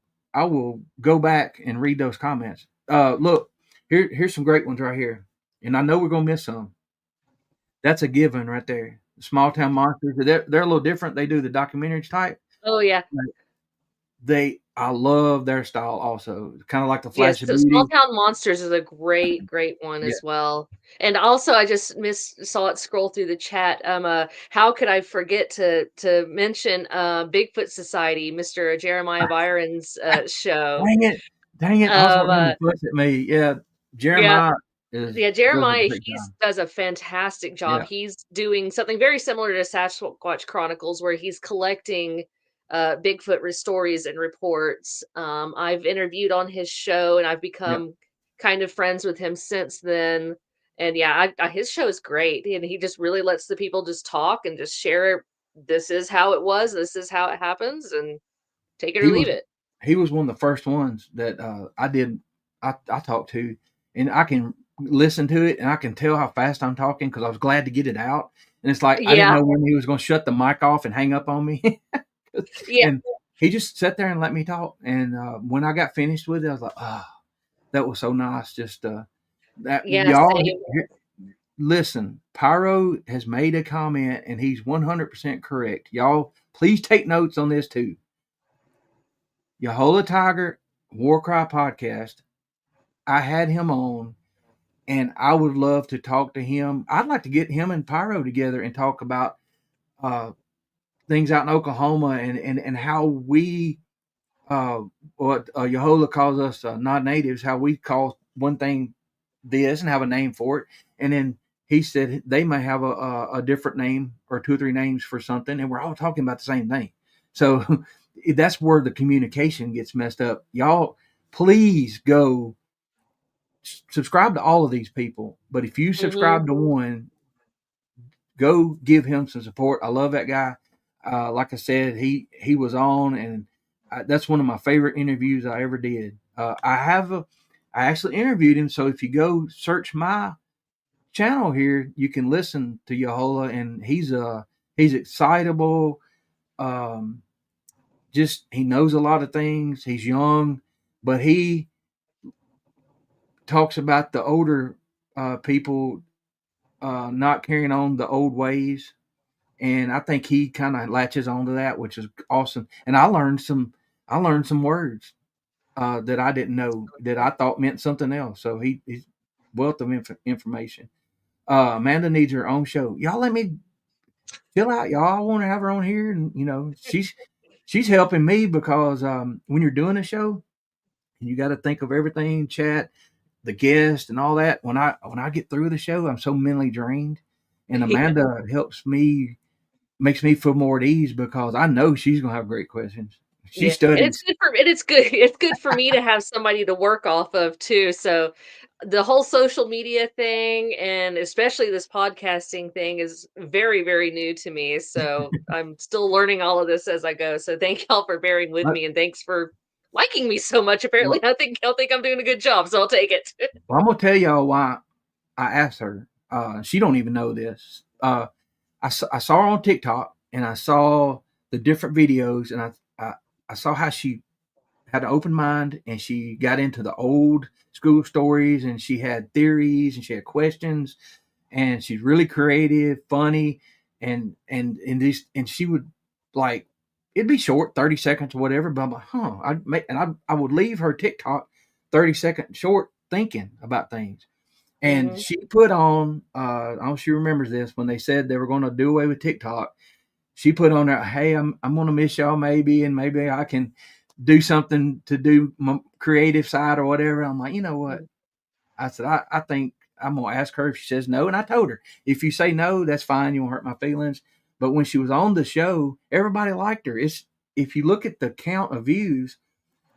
go back and read those comments. Look, here's some great ones right here, and I know we're gonna miss some. That's a given right there. Small town monsters. They're a little different. They do the documentaries type. Oh yeah. I love their style also. Kind of like the Yes, Flash of so Small Beauty. Town Monsters is a great, great one Yeah. as well. And also I just saw it scroll through the chat. How could I forget to mention Bigfoot Society, Mr. Jeremiah Byron's show. Dang it! I was Um wanting him uh, to fuss at me. Yeah, yeah, Jeremiah does Yeah, a Jeremiah, great he job. does a fantastic job. Yeah, He's doing something very similar to Sasquatch Chronicles, where he's collecting Bigfoot stories and reports. I've interviewed on his show, and I've yeah. become kind of friends with him since then. And yeah, his show is great, and he just really lets the people just talk and just share. This is how it was. This is how it happens, and take it or He leave was it. he was one of the first ones that I talked to, and I can listen to it and I can tell how fast I'm talking because I was glad to get it out. And it's like I didn't Yeah, know when he was going to shut the mic off and hang up on me, yeah, and he just sat there and let me talk. And when I got finished with it, I was like, "Ah, that was so nice." Just that yeah. y'all Same. listen. Pyro has made a comment and he's 100% correct. Y'all, please take notes on this too. Yahola Tiger Warcry podcast. I had him on, and I would love to talk to him. I'd like to get him and Pyro together and talk about uh, things out in Oklahoma and how we, what Yahola calls us non-natives, how we call one thing this and have a name for it, and then he said they may have a different name or two or three names for something, and we're all talking about the same thing. So that's where the communication gets messed up. Y'all, please go subscribe to all of these people. But if you Hmm. subscribe to one, go give him some support. I love that guy. Like I said, he was on, and that's one of my favorite interviews I ever did. I actually interviewed him. So if you go search my channel here, you can listen to Yahola, and he's excitable. Um, just he knows a lot of things. He's young, but he talks about the older people not carrying on the old ways, and I think he kind of latches onto that, which is awesome. And I learned some words that I didn't know that I thought meant something else. So he's wealth of information. Amanda needs her own show. Y'all let me chill out, y'all. I want to have her on here, and she's helping me because when you're doing a show, and you got to think of everything, chat, the guest, and all that. When I get through the show, I'm so mentally drained, and Yeah. Amanda helps me, makes me feel more at ease because I know she's gonna have great questions. She Yeah, and studies. it's good for me to have somebody to work off of too, so the whole social media thing, and especially this podcasting thing is very, very new to me, so I'm still learning all of this as I go, so thank y'all for bearing with But, me, and thanks for liking me so much. Apparently, well, y'all think I'm doing a good job, so I'll take it. I'm gonna tell y'all why I asked her. She don't even know this. I saw her on TikTok, and I saw the different videos, and I saw how she had an open mind, and she got into the old school stories, and she had theories, and she had questions, and she's really creative, funny, and she would, like, it'd be short, 30 seconds or whatever, but I'm like, I would leave her TikTok 30 seconds short thinking about things. And Mhm. she put on, I don't know if she remembers this, when they said they were going to do away with TikTok. She put on there, hey, I'm going to miss y'all maybe, and maybe I can do something to do my creative side or whatever. I'm like, you know what? Mhm. I said, I think I'm going to ask her if she says no. And I told her, if you say no, that's fine. You won't hurt my feelings. But when she was on the show, everybody liked her. If you look at the count of views,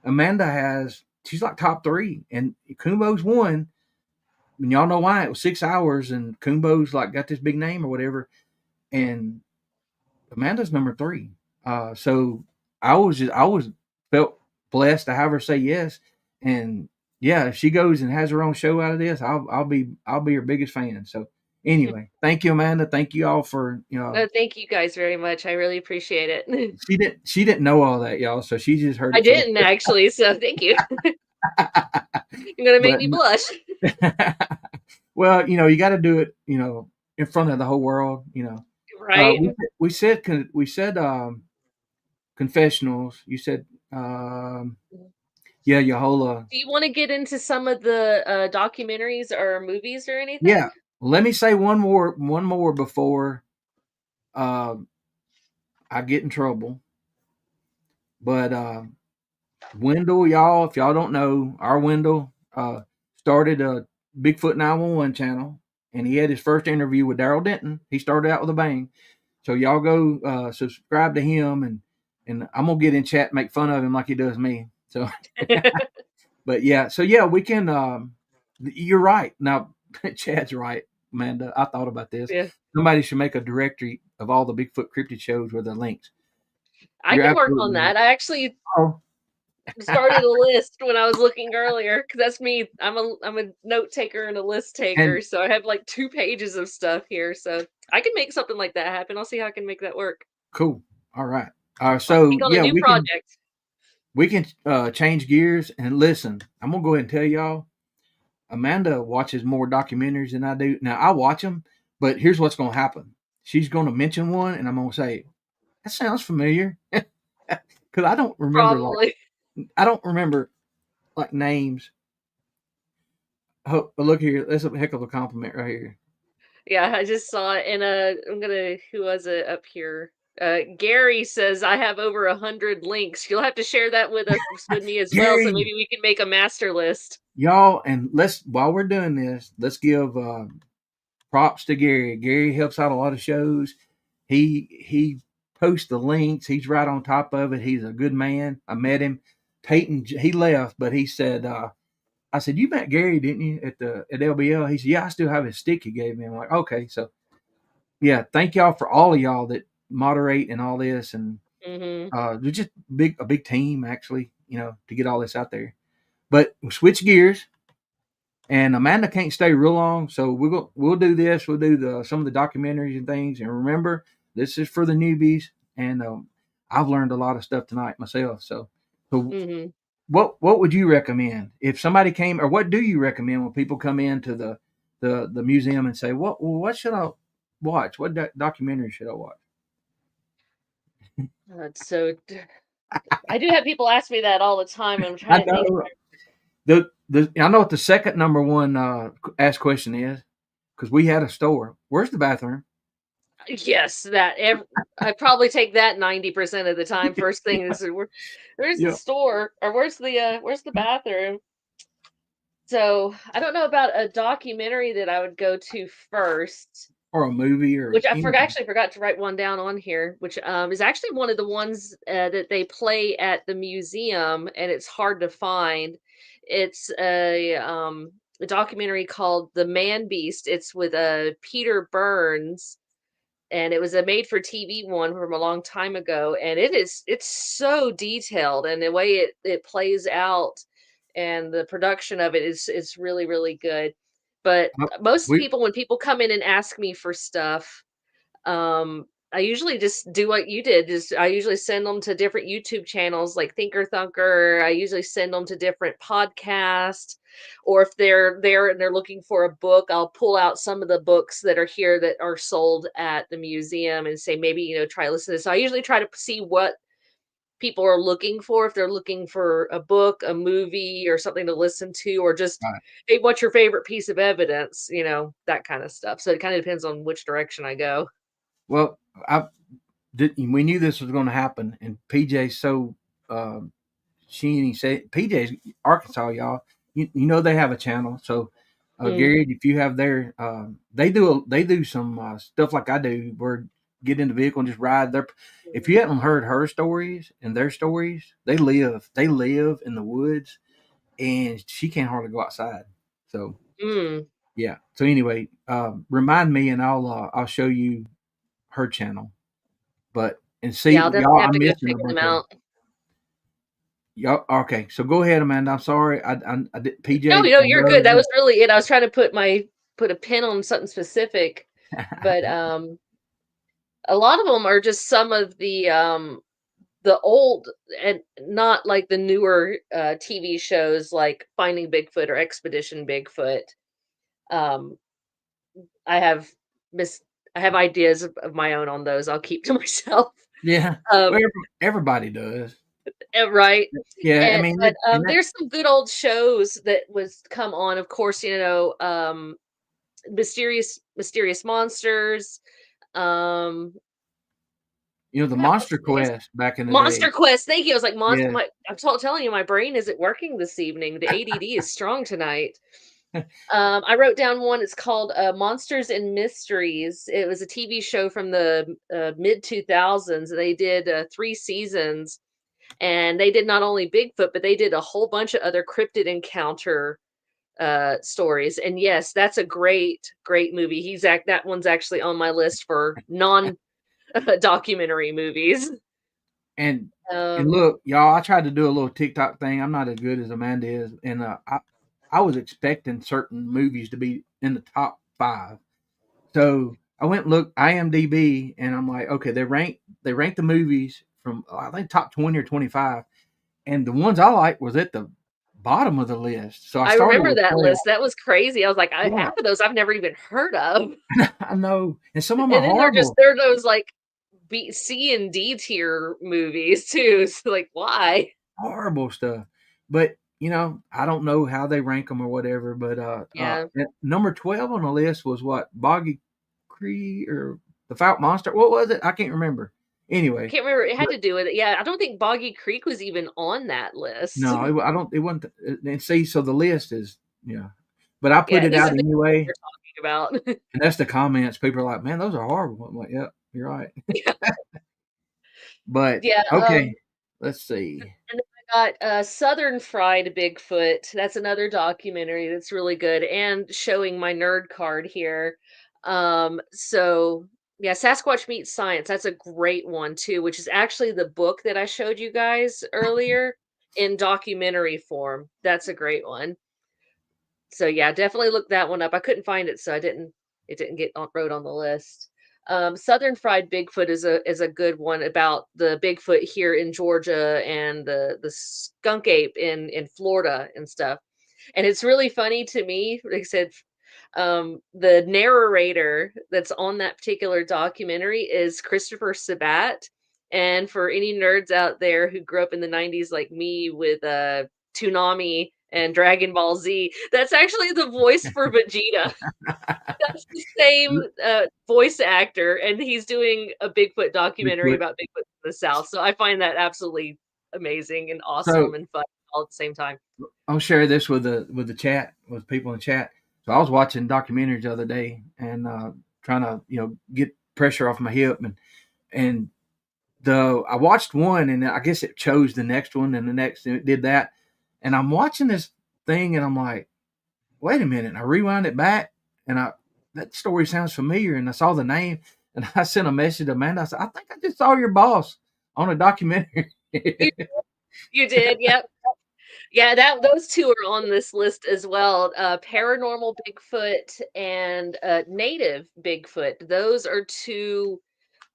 Amanda she's like top three, and Kumbo's one. And y'all know why. It was 6 hours, and Kumbo's like got this big name or whatever, and Amanda's number three. So I was felt blessed to have her say yes, and yeah, if she goes and has her own show out of this, I'll be her biggest fan. So anyway, thank you, Amanda. Thank you all for No, thank you guys very much, I really appreciate it. she didn't know all that, y'all, so she just heard I it for the didn't actually, so thank you. You're gonna make but me blush. well, you got to do it, in front of the whole world. Right? We said confessionals. You said yeah, Yahola. Do you wanna get into some of the, documentaries or movies or Yeah. anything? Let me say one more before um I get in trouble. But Wendell, y'all, if y'all don't know, our Wendell started a Bigfoot 911 channel, and he had his first interview with Daryl Denton. He started out with a bang. So y'all go subscribe to him, and I'm gonna get in chat and make fun of him like he does me. So, but yeah, so yeah, we can. You're right. Now, Chad's right, Amanda. I thought about this. Yeah. Somebody should make a directory of all the Bigfoot cryptid shows with the links. I You're can work on absolutely right. that. I actually Oh, started a list when I was looking earlier, because that's me. I'm a note taker and a list taker, and so I have, like, 2 pages of stuff here, so I can make something like that happen. I'll see how I can make that work. cool. All right. I'll So take on a yeah, new project. we can change gears and listen. I'm gonna go ahead and tell y'all. Amanda watches more documentaries than I do. Now I watch them, but here's what's gonna happen. She's gonna mention one, and I'm gonna say that sounds familiar because I don't remember Probably. like names. Oh, but look here, that's a heck of a compliment right here. Yeah, I just saw it, and, I'm gonna who was it up here? Gary says, "I have over 100 links." You'll have to share that with me as well, so Gary, maybe we can make a master list. y'all, and let's while we're doing this, let's give props to Gary. Gary helps out a lot of shows. He posts the links. He's right on top of it. He's a good man. I met him. Peyton, he left, but he said, I said, you met Gary, didn't you, at LBL? He said, yeah, I still have his stick he gave me. I'm like, okay. So yeah, thank y'all for all of y'all that moderate and all this, and Mhm. they're just a big team actually, to get all this out there. But we'll switch gears, and Amanda can't stay real long, so we'll do this. We'll do some of the documentaries and things. And remember, this is for the newbies, and I've learned a lot of stuff tonight myself. So Mhm. what would you recommend if somebody came, or what do you recommend when people come into the museum and say, what should I watch? What documentary should I watch? So I do have people ask me that all the time. I'm I trying to think. know I know what the second number one asked question is, because we had a store. Where's the bathroom? Yes, I probably take that 90% of the time. First thing is, where's the Yeah, store, or where's the bathroom? So I don't know about a documentary that I would go to first. or a movie or Which I anything. actually forgot to write one down on here, which, is actually one of the ones, that they play at the museum, and it's hard to find. It's a documentary called The Man Beast. It's with, Peter Burns, and it was a made for TV one from a long time ago, and it's so detailed, and the way it plays out and the production of it is really, really good. But Uh, most We people, when people come in and ask me for stuff, I usually just do what you did. Just I usually send them to different YouTube channels like Thinker Thunker. I usually send them to different podcasts, or if they're there and they're looking for a book, I'll pull out some of the books that are here that are sold at the museum and say, maybe, try listen to this. So I usually try to see what people are looking for, if they're looking for a book, a movie, or something to listen to, or just, right. hey, what's your favorite piece of evidence? That kind of stuff. So it kind of depends on which direction I go. Well, we knew this was going to happen, and PJ's so uh, she said PJ's Arkansas, y'all. You know they have a channel, so Mm. Gary, if you have their, they do some stuff like I do, where get in the vehicle and just ride. Their If you haven't heard her stories and their stories, they live in the woods, and she can't hardly go outside. So Mm. yeah. So anyway, remind me, and I'll show you her channel. But and see, Yeah, I'll definitely y'all, have I'm to go missing check a them bunch of out. y'all. Okay, so go ahead, Amanda. I'm sorry. I did No, PJ. I you're love good. That you. was really it. I was trying to put a pin on something specific, but, a lot of them are just some of the old, and not like the newer, TV shows like Finding Bigfoot or Expedition Bigfoot. Um, I have mis I have ideas of my own on those. I'll keep to myself. Yeah, well, Um, everybody does. right. Yeah, I And mean, but, and that, there's some good old shows that was come on, of course, Mysterious Monsters, um, the what else Monster is Quest back in the day. Monster Quest, thank you. I was like, Yeah, telling you, my brain isn't working this evening. The ADD is strong tonight. I wrote down one, it's called, Monsters and Mysteries. It was a TV show from the, mid-2000s. They did, 3 seasons, and they did not only Bigfoot, but they did a whole bunch of other cryptid encounter, stories. And yes, that's a great, great movie. That one's actually on my list for non documentary movies. and and Um, look, y'all, I tried to do a little TikTok thing. I'm not as good as Amanda is, and I was expecting certain movies to be in the top 5. So I went and looked IMDb, and I'm like, okay, they rank the movies from, I think, top 20 or 25, and the ones I liked was at the bottom of the list. So I I started remember with that that. list. That was crazy. I was like, Yeah, half of those I've never even heard of. I know, and some of them are And then horrible, they're those like B, C, and D tier movies too. So like, why? horrible stuff. But I don't know how they rank them or whatever. But Yeah, at number 12 on the list was what, Boggy Cree or the Fout Monster? What was it? I can't remember. I Anyway, can't remember. It had but to do with it. Yeah, I don't think Boggy Creek was even on that list. no, I don't. It wasn't. And see, so the list is, yeah. But I put Yeah, it this out is the anyway, we're talking about. and that's the comments. People are like, "Man, those are horrible." I'm like, "Yep, you're right." Yeah, But yeah. okay, let's see. And then I got Southern Fried Bigfoot. That's another documentary that's really good, and showing my nerd card here. So yeah, Sasquatch Meets Science. That's a great one too, which is actually the book that I showed you guys earlier in documentary form. That's a great one. So yeah, definitely look that one up. I couldn't find it, so it didn't get wrote on the list. Southern Fried Bigfoot is a good one about the Bigfoot here in Georgia and the skunk ape in Florida and stuff. And it's really funny to me. Like I said, the narrator that's on that particular documentary is Christopher Sabat. And for any nerds out there who grew up in the '90s like me with Toonami and Dragon Ball Z. That's actually the voice for Vegeta. That's the same, voice actor, and he's doing a Bigfoot documentary Bigfoot. about Bigfoot in the South, so I find that absolutely amazing and So awesome and fun all at the same time. I'll share this with the chat, with people in the chat. So I was watching documentaries the other day and trying to get pressure off my hip, and the I watched one, and I guess it chose the next one, and the next, and it did that, and I'm watching this thing, and I'm like, wait a minute. And I rewind it back, and that story sounds familiar, and I saw the name, and I sent a message to Amanda. I said, I think I just saw your boss on a documentary. You you did, yep. Yeah, those 2 are on this list as well, paranormal Bigfoot and, native Bigfoot. Those are 2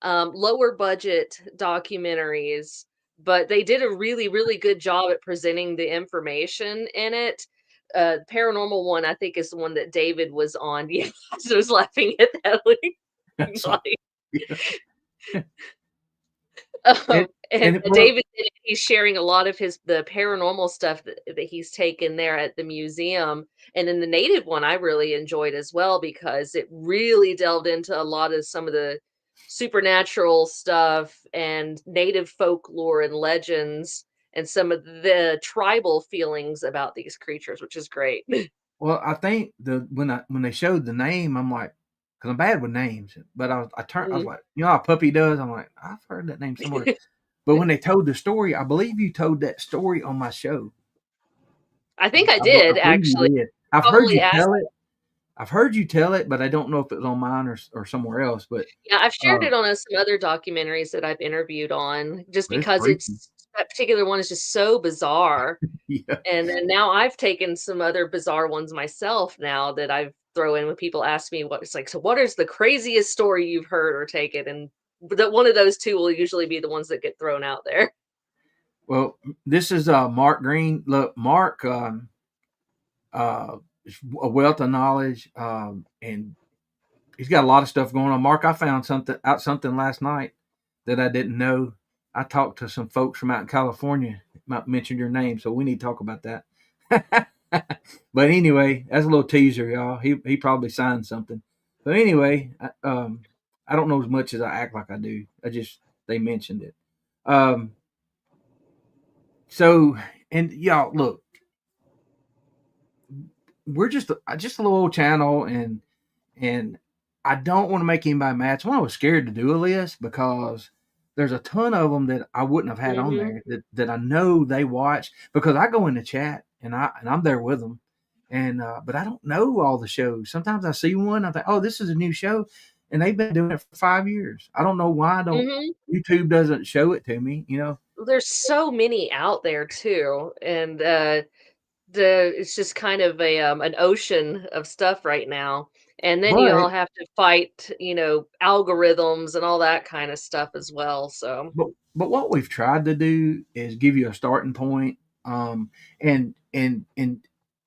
lower budget documentaries, but they did a really, really good job at presenting the information in it. Paranormal one, I think, is the one that David was on. Yeah, I was laughing at that. So, Like, yeah. um, and, and and it, well, David, he's sharing a lot of the paranormal stuff that he's taken there at the museum. And then the native one I really enjoyed as well because it really delved into a lot of some of the supernatural stuff and native folklore and legends and some of the tribal feelings about these creatures, which is great. well, I think when they showed the name, I'm like, because I'm bad with names, but I was Mhm. like, how a puppy does. I'm like, I've heard that name somewhere. But when they told the story, I believe you told that story on my show. I think I I did believe you actually. did. I've heard Probably you asked. tell it. I've heard you tell it, but I don't know if it was on mine or somewhere else. But Yeah, I've shared uh, it on, some other documentaries that I've interviewed on, just it's because freaky. that particular one is just so bizarre, Yeah. and then now I've taken some other bizarre ones myself now that I've throw in when people ask me what it's like, "So what is the craziest story you've heard or taken?" And that one of those 2 will usually be the ones that get thrown out there. Well, this is Mark Green. Look, Mark is a wealth of knowledge, and he's got a lot of stuff going on. Mark, I found something last night that I didn't know. I talked to some folks from out in California. Might mention your name, so we need to talk about that. But anyway, that's a little teaser, y'all. He probably signed something. But anyway, I don't know as much as I act like I do. They mentioned it. Um, so and y'all look, we're just a little old channel, and I don't want to make anybody mad. So I was scared to do a list because there's a ton of them that I wouldn't have had on Mhm. there that I know they watch, because I go in the chat and I'm there with them, and but I don't know all the shows. Sometimes I see one, I think, oh, this is a new show, and they've been doing it for 5 years. I don't know why I don't Mhm. YouTube doesn't show it to me. There's so many out there too, and, it's just kind of an ocean of stuff right now, and then you But all have to fight, algorithms and all that kinda stuff as well, so. but what we've tried to do is give you a starting point, and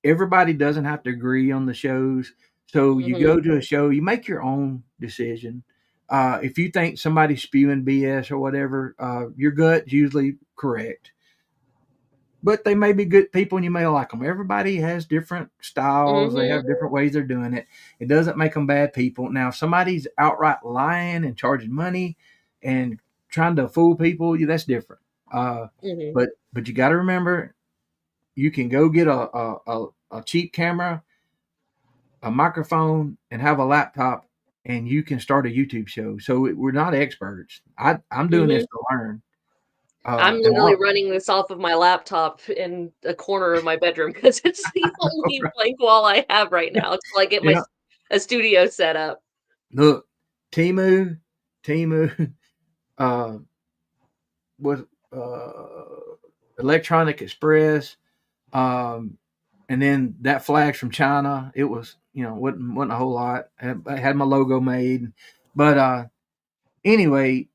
everybody doesn't have to agree on the shows. So you Mhm. go to a show, you make your own decision. If you think somebody's spewing BS or whatever, your gut's usually correct. But they may be good people and you may like them. Everybody has different styles. They Mhm. have different ways they're doing it. It doesn't make them bad people. Now, if somebody's outright lying and charging money and trying to fool people, yeah, that's different. Uh, Mhm. but you got to remember, you can go get a cheap camera, a microphone, and have a laptop, and you can start a YouTube show. So we're not experts. I'm doing this Mhm. to learn. I'm And literally running this off of my laptop in a corner of my bedroom because it's the only blank wall I have right now until I get yeah, a studio set up. look, Timu, uh, was Electronic Express, um, and then that flags from China. It was wasn't a whole lot. I had my logo made, but anyway.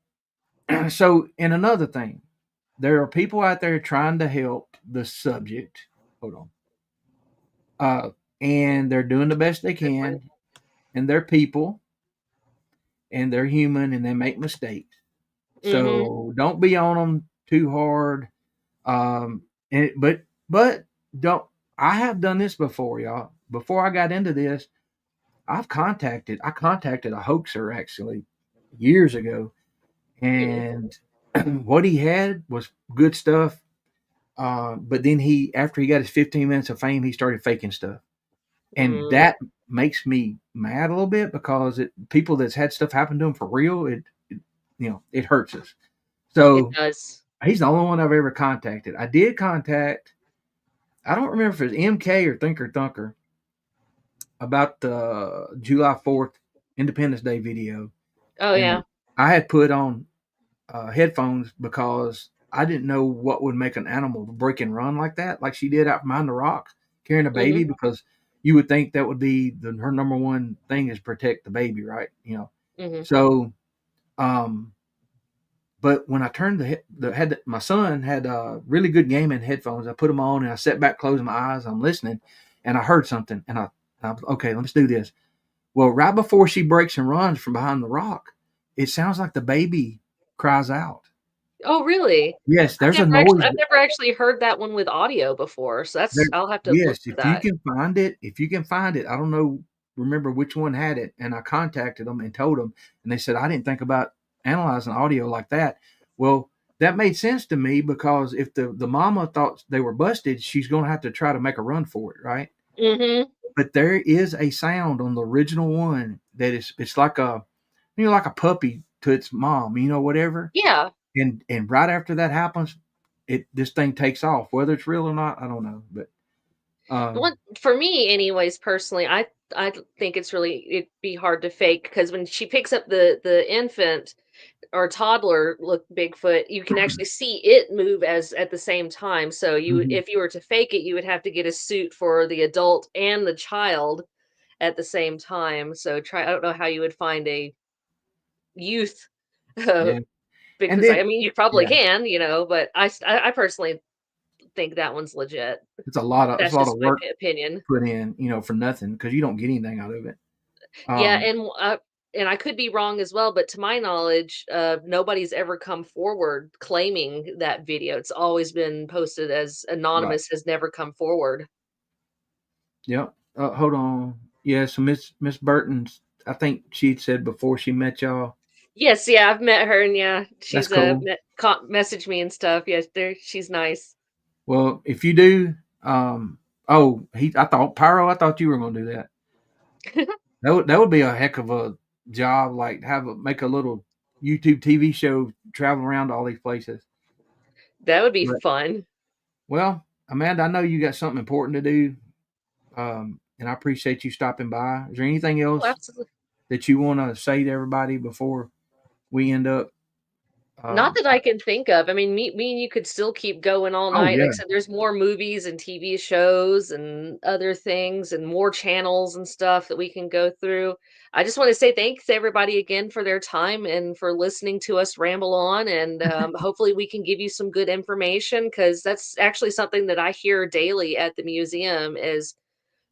So, and another thing, there are people out there trying to help the subject. Hold on, and they're doing the best they Good point. can, and they're people, and they're human, and they make mistakes. Mhm. So don't be on them too hard. Um, but don't. I have done this before, y'all. Before I got into this, I contacted a hoaxer actually years ago, Mm, and what he had was good stuff. But then after he got his 15 minutes of fame, he started faking stuff, and mm, that makes me mad a little bit because people that's had stuff happen to them for real, it hurts us. it So does. he's the only one I've ever contacted. I did contact. I don't remember if it was MK or Thunker about the July 4th Independence Day video, Oh and yeah. I had put on headphones because I didn't know what would make an animal break and run like that, like she did out behind the rocks carrying a baby. Hmm. Because you would think that would be her number one thing is protect the baby, right? Hmm. So, um, but when I turned my son had really good gaming headphones. I put them on and I sat back, closing my eyes. I'm listening, and I heard something, and I was okay. Let's do this. Well, right before she breaks and runs from behind the rock, it sounds like the baby cries out. Oh really? Yes, there's a noise. I've never actually heard that one with audio before, so There, I'll have to look yes, for that. if you can find it, I don't know, remember which one had it, and I contacted them and told them, and they said I didn't think about analyzing audio like that. Well, that made sense to me because if the mama thought they were busted, she's going to have to try to make a run for it, right? Hmm. But there is a sound on the original one that it's like like a puppy to its mom, whatever. Yeah. And right after that happens, this thing takes off. Whether it's real or not, I don't know. But What for me anyways, personally, I think it'd be hard to fake because when she picks up the infant or toddler look Bigfoot, you can actually see it move as at the same time. So mhm, if you were to fake it, you would have to get a suit for the adult and the child at the same time. So I don't know how you would find a youth uh, yeah, and Bigfoot. then I mean, you probably yeah, can, but I personally think that one's legit. it's a That's lot just of my work opinion. put in, for nothing because you don't get anything out of it. Yeah, Um, and I could be wrong as well, but to my knowledge, nobody's ever come forward claiming that video. It's always been posted as right, anonymous, has never come forward. yep. Hold on, yeah. So Miss Burton's, I think she said before she met y'all. Yes, yeah, I've met her, and yeah, That's she's cool. messaged me and stuff. Yes, she's nice. Well, if you do, oh, I thought Pyro, I thought you were going to do that. That would be a heck of a job. Like make a little YouTube TV show, travel around to all these places. That would be But fun. well, Amanda, I know you got something important to do, and I appreciate you stopping by. Is there anything Oh, else absolutely. that you want to say to everybody before we end up? Not Um, that I can think of. I mean, me and you could still keep going all oh night. Like I yeah, said, there's more movies and TV shows and other things and more channels and stuff that we can go through. I just want to say thanks to everybody again for their time and for listening to us ramble on. And hopefully, we can give you some good information because that's actually something that I hear daily at the museum is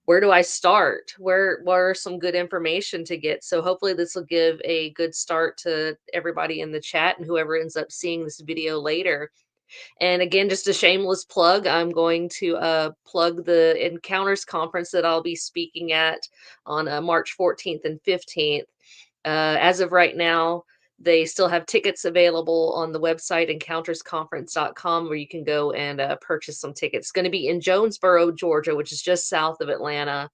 where do I start? What are some good information to get? So hopefully this will give a good start to everybody in the chat and whoever ends up seeing this video later. And again, just a shameless plug, I'm going to plug the Encounters conference that I'll be speaking at on March 14th and 15th. As of right now, they still have tickets available on the website encountersconference.com where you can go and purchase some tickets. It's going to be in Jonesboro, Georgia, which is just south of Atlanta.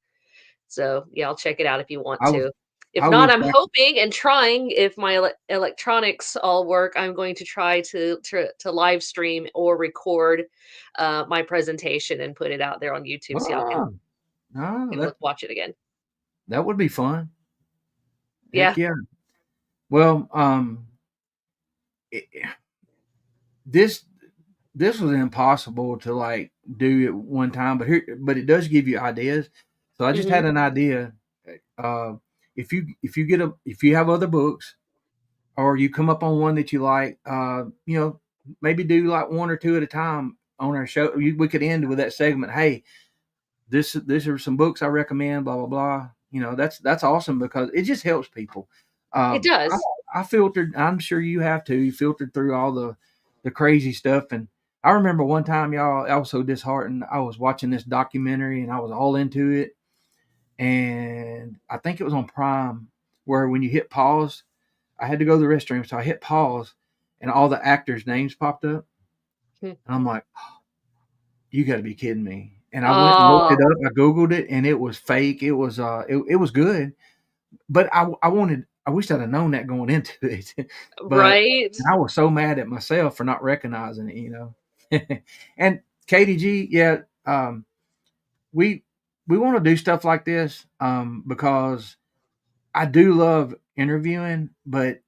So, yeah, I'll check it out if you want I was to. If I not, wish I'm I hoping and trying if my electronics all work, I'm going to try to live stream or record my presentation and put it out there on YouTube so y'all ah, ah, can watch it again. that would be fun. Heck Yeah. yeah. Well, it, this this was impossible to like do at one time, but it does give you ideas. So I just Hmm. had an idea. Uh, if you have other books or you come up on one that you like, maybe do like one or two at a time on our show. We could end with that segment. Hey, this are some books I recommend. Blah blah blah. That's awesome because it just helps people. It Um, I, does. I filtered. I'm sure you have too. You filtered through all the crazy stuff, and I remember one time, y'all, I was so disheartened. I was watching this documentary and I was all into it. And I think it was on Prime, where when you hit pause, I had to go to the restroom. So I hit pause and all the actors' names popped up. Hmm. And I'm like, you got to be kidding me. And I went and looked it Oh, up. I Googled it and it was fake. It was, it was good. But I wish I'd have known that going into it. But right. I was so mad at myself for not recognizing it. And KDG, yeah, we want to do stuff like this because I do love interviewing, but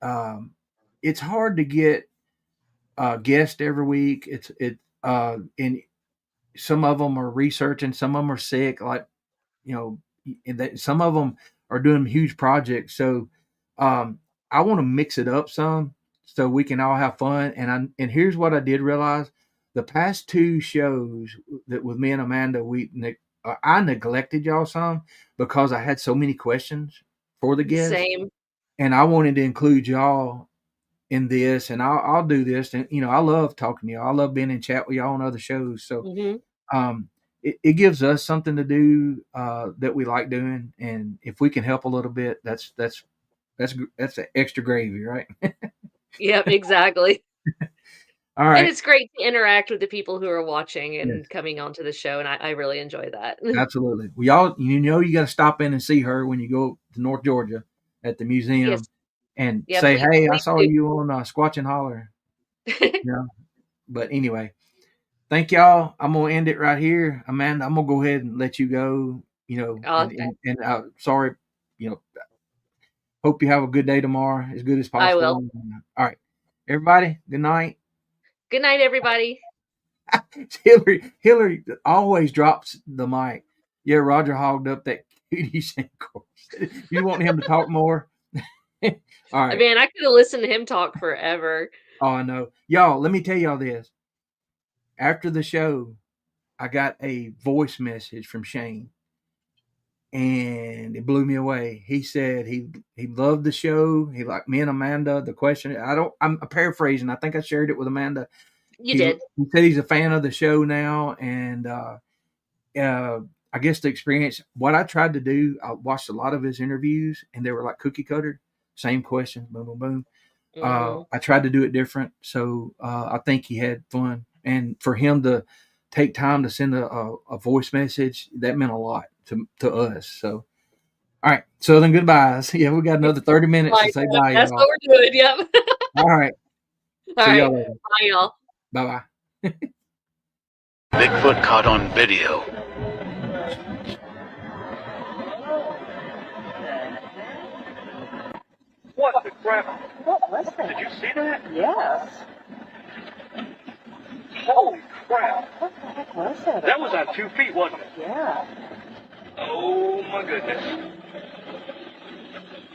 it's hard to get guests every week. And some of them are researching, some of them are sick, like you know, and some of them are doing huge projects. So um, I want to mix it up some so we can all have fun. And here's what I did realize: the past two shows that with me and Amanda, I neglected y'all some because I had so many questions for the guests, Same. and I wanted to include y'all in this. And I'll do this, and I love talking to y'all. I love being in chat with y'all on other shows. So Hmm. um, it gives us something to do that we like doing, and if we can help a little bit, that's extra gravy, right? Yep, exactly. All And right, it's great to interact with the people who are watching yes, and coming onto the show, and I really enjoy that. absolutely. Well, y'all, you got to stop in and see her when you go to North Georgia at the museum, Yes. and Yeah, say, please, "Hey, I please saw do. you on Squatch and Holler." You know. But anyway, thank y'all. I'm gonna end it right here, Amanda. I'm gonna go ahead and let you go. And Okay, sorry, you know, hope you have a good day tomorrow, as good as I will. possible. All right, everybody. Good night. Good night, everybody. Hillary always drops the mic. Yeah, Roger hogged up that cutie course. You want him to talk more? All right. Man, I could have listened to him talk forever. Oh, I know. Y'all, let me tell y'all this. After the show, I got a voice message from Shane, and it blew me away. He said he loved the show. He liked me and Amanda. The question, I'm paraphrasing. I think I shared it with Amanda. You He did. said he's a fan of the show now, and uh, I guess the experience. What I tried to do, I watched a lot of his interviews, and they were like cookie cutter, same question, boom, boom, boom. Hmm. I tried to do it different, so I think he had fun, and for him to take time to send a voice message, that meant a lot to us. So, all right, so then goodbyes. Yeah, we got another 30 minutes to Like, say bye, that's what y'all. we're doing. Yep. All right, All see right. y'all later. Bye, y'all. Bye bye. Bigfoot caught on video. What the crap? What was that? Did you see that? Yes. Holy crap. What the heck was that? That was on 2 feet, wasn't it? Yeah. Oh my goodness.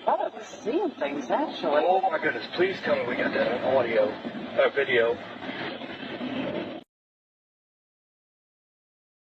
I thought I was seeing things, actually. Oh my goodness. Please tell me we got that on audio, video.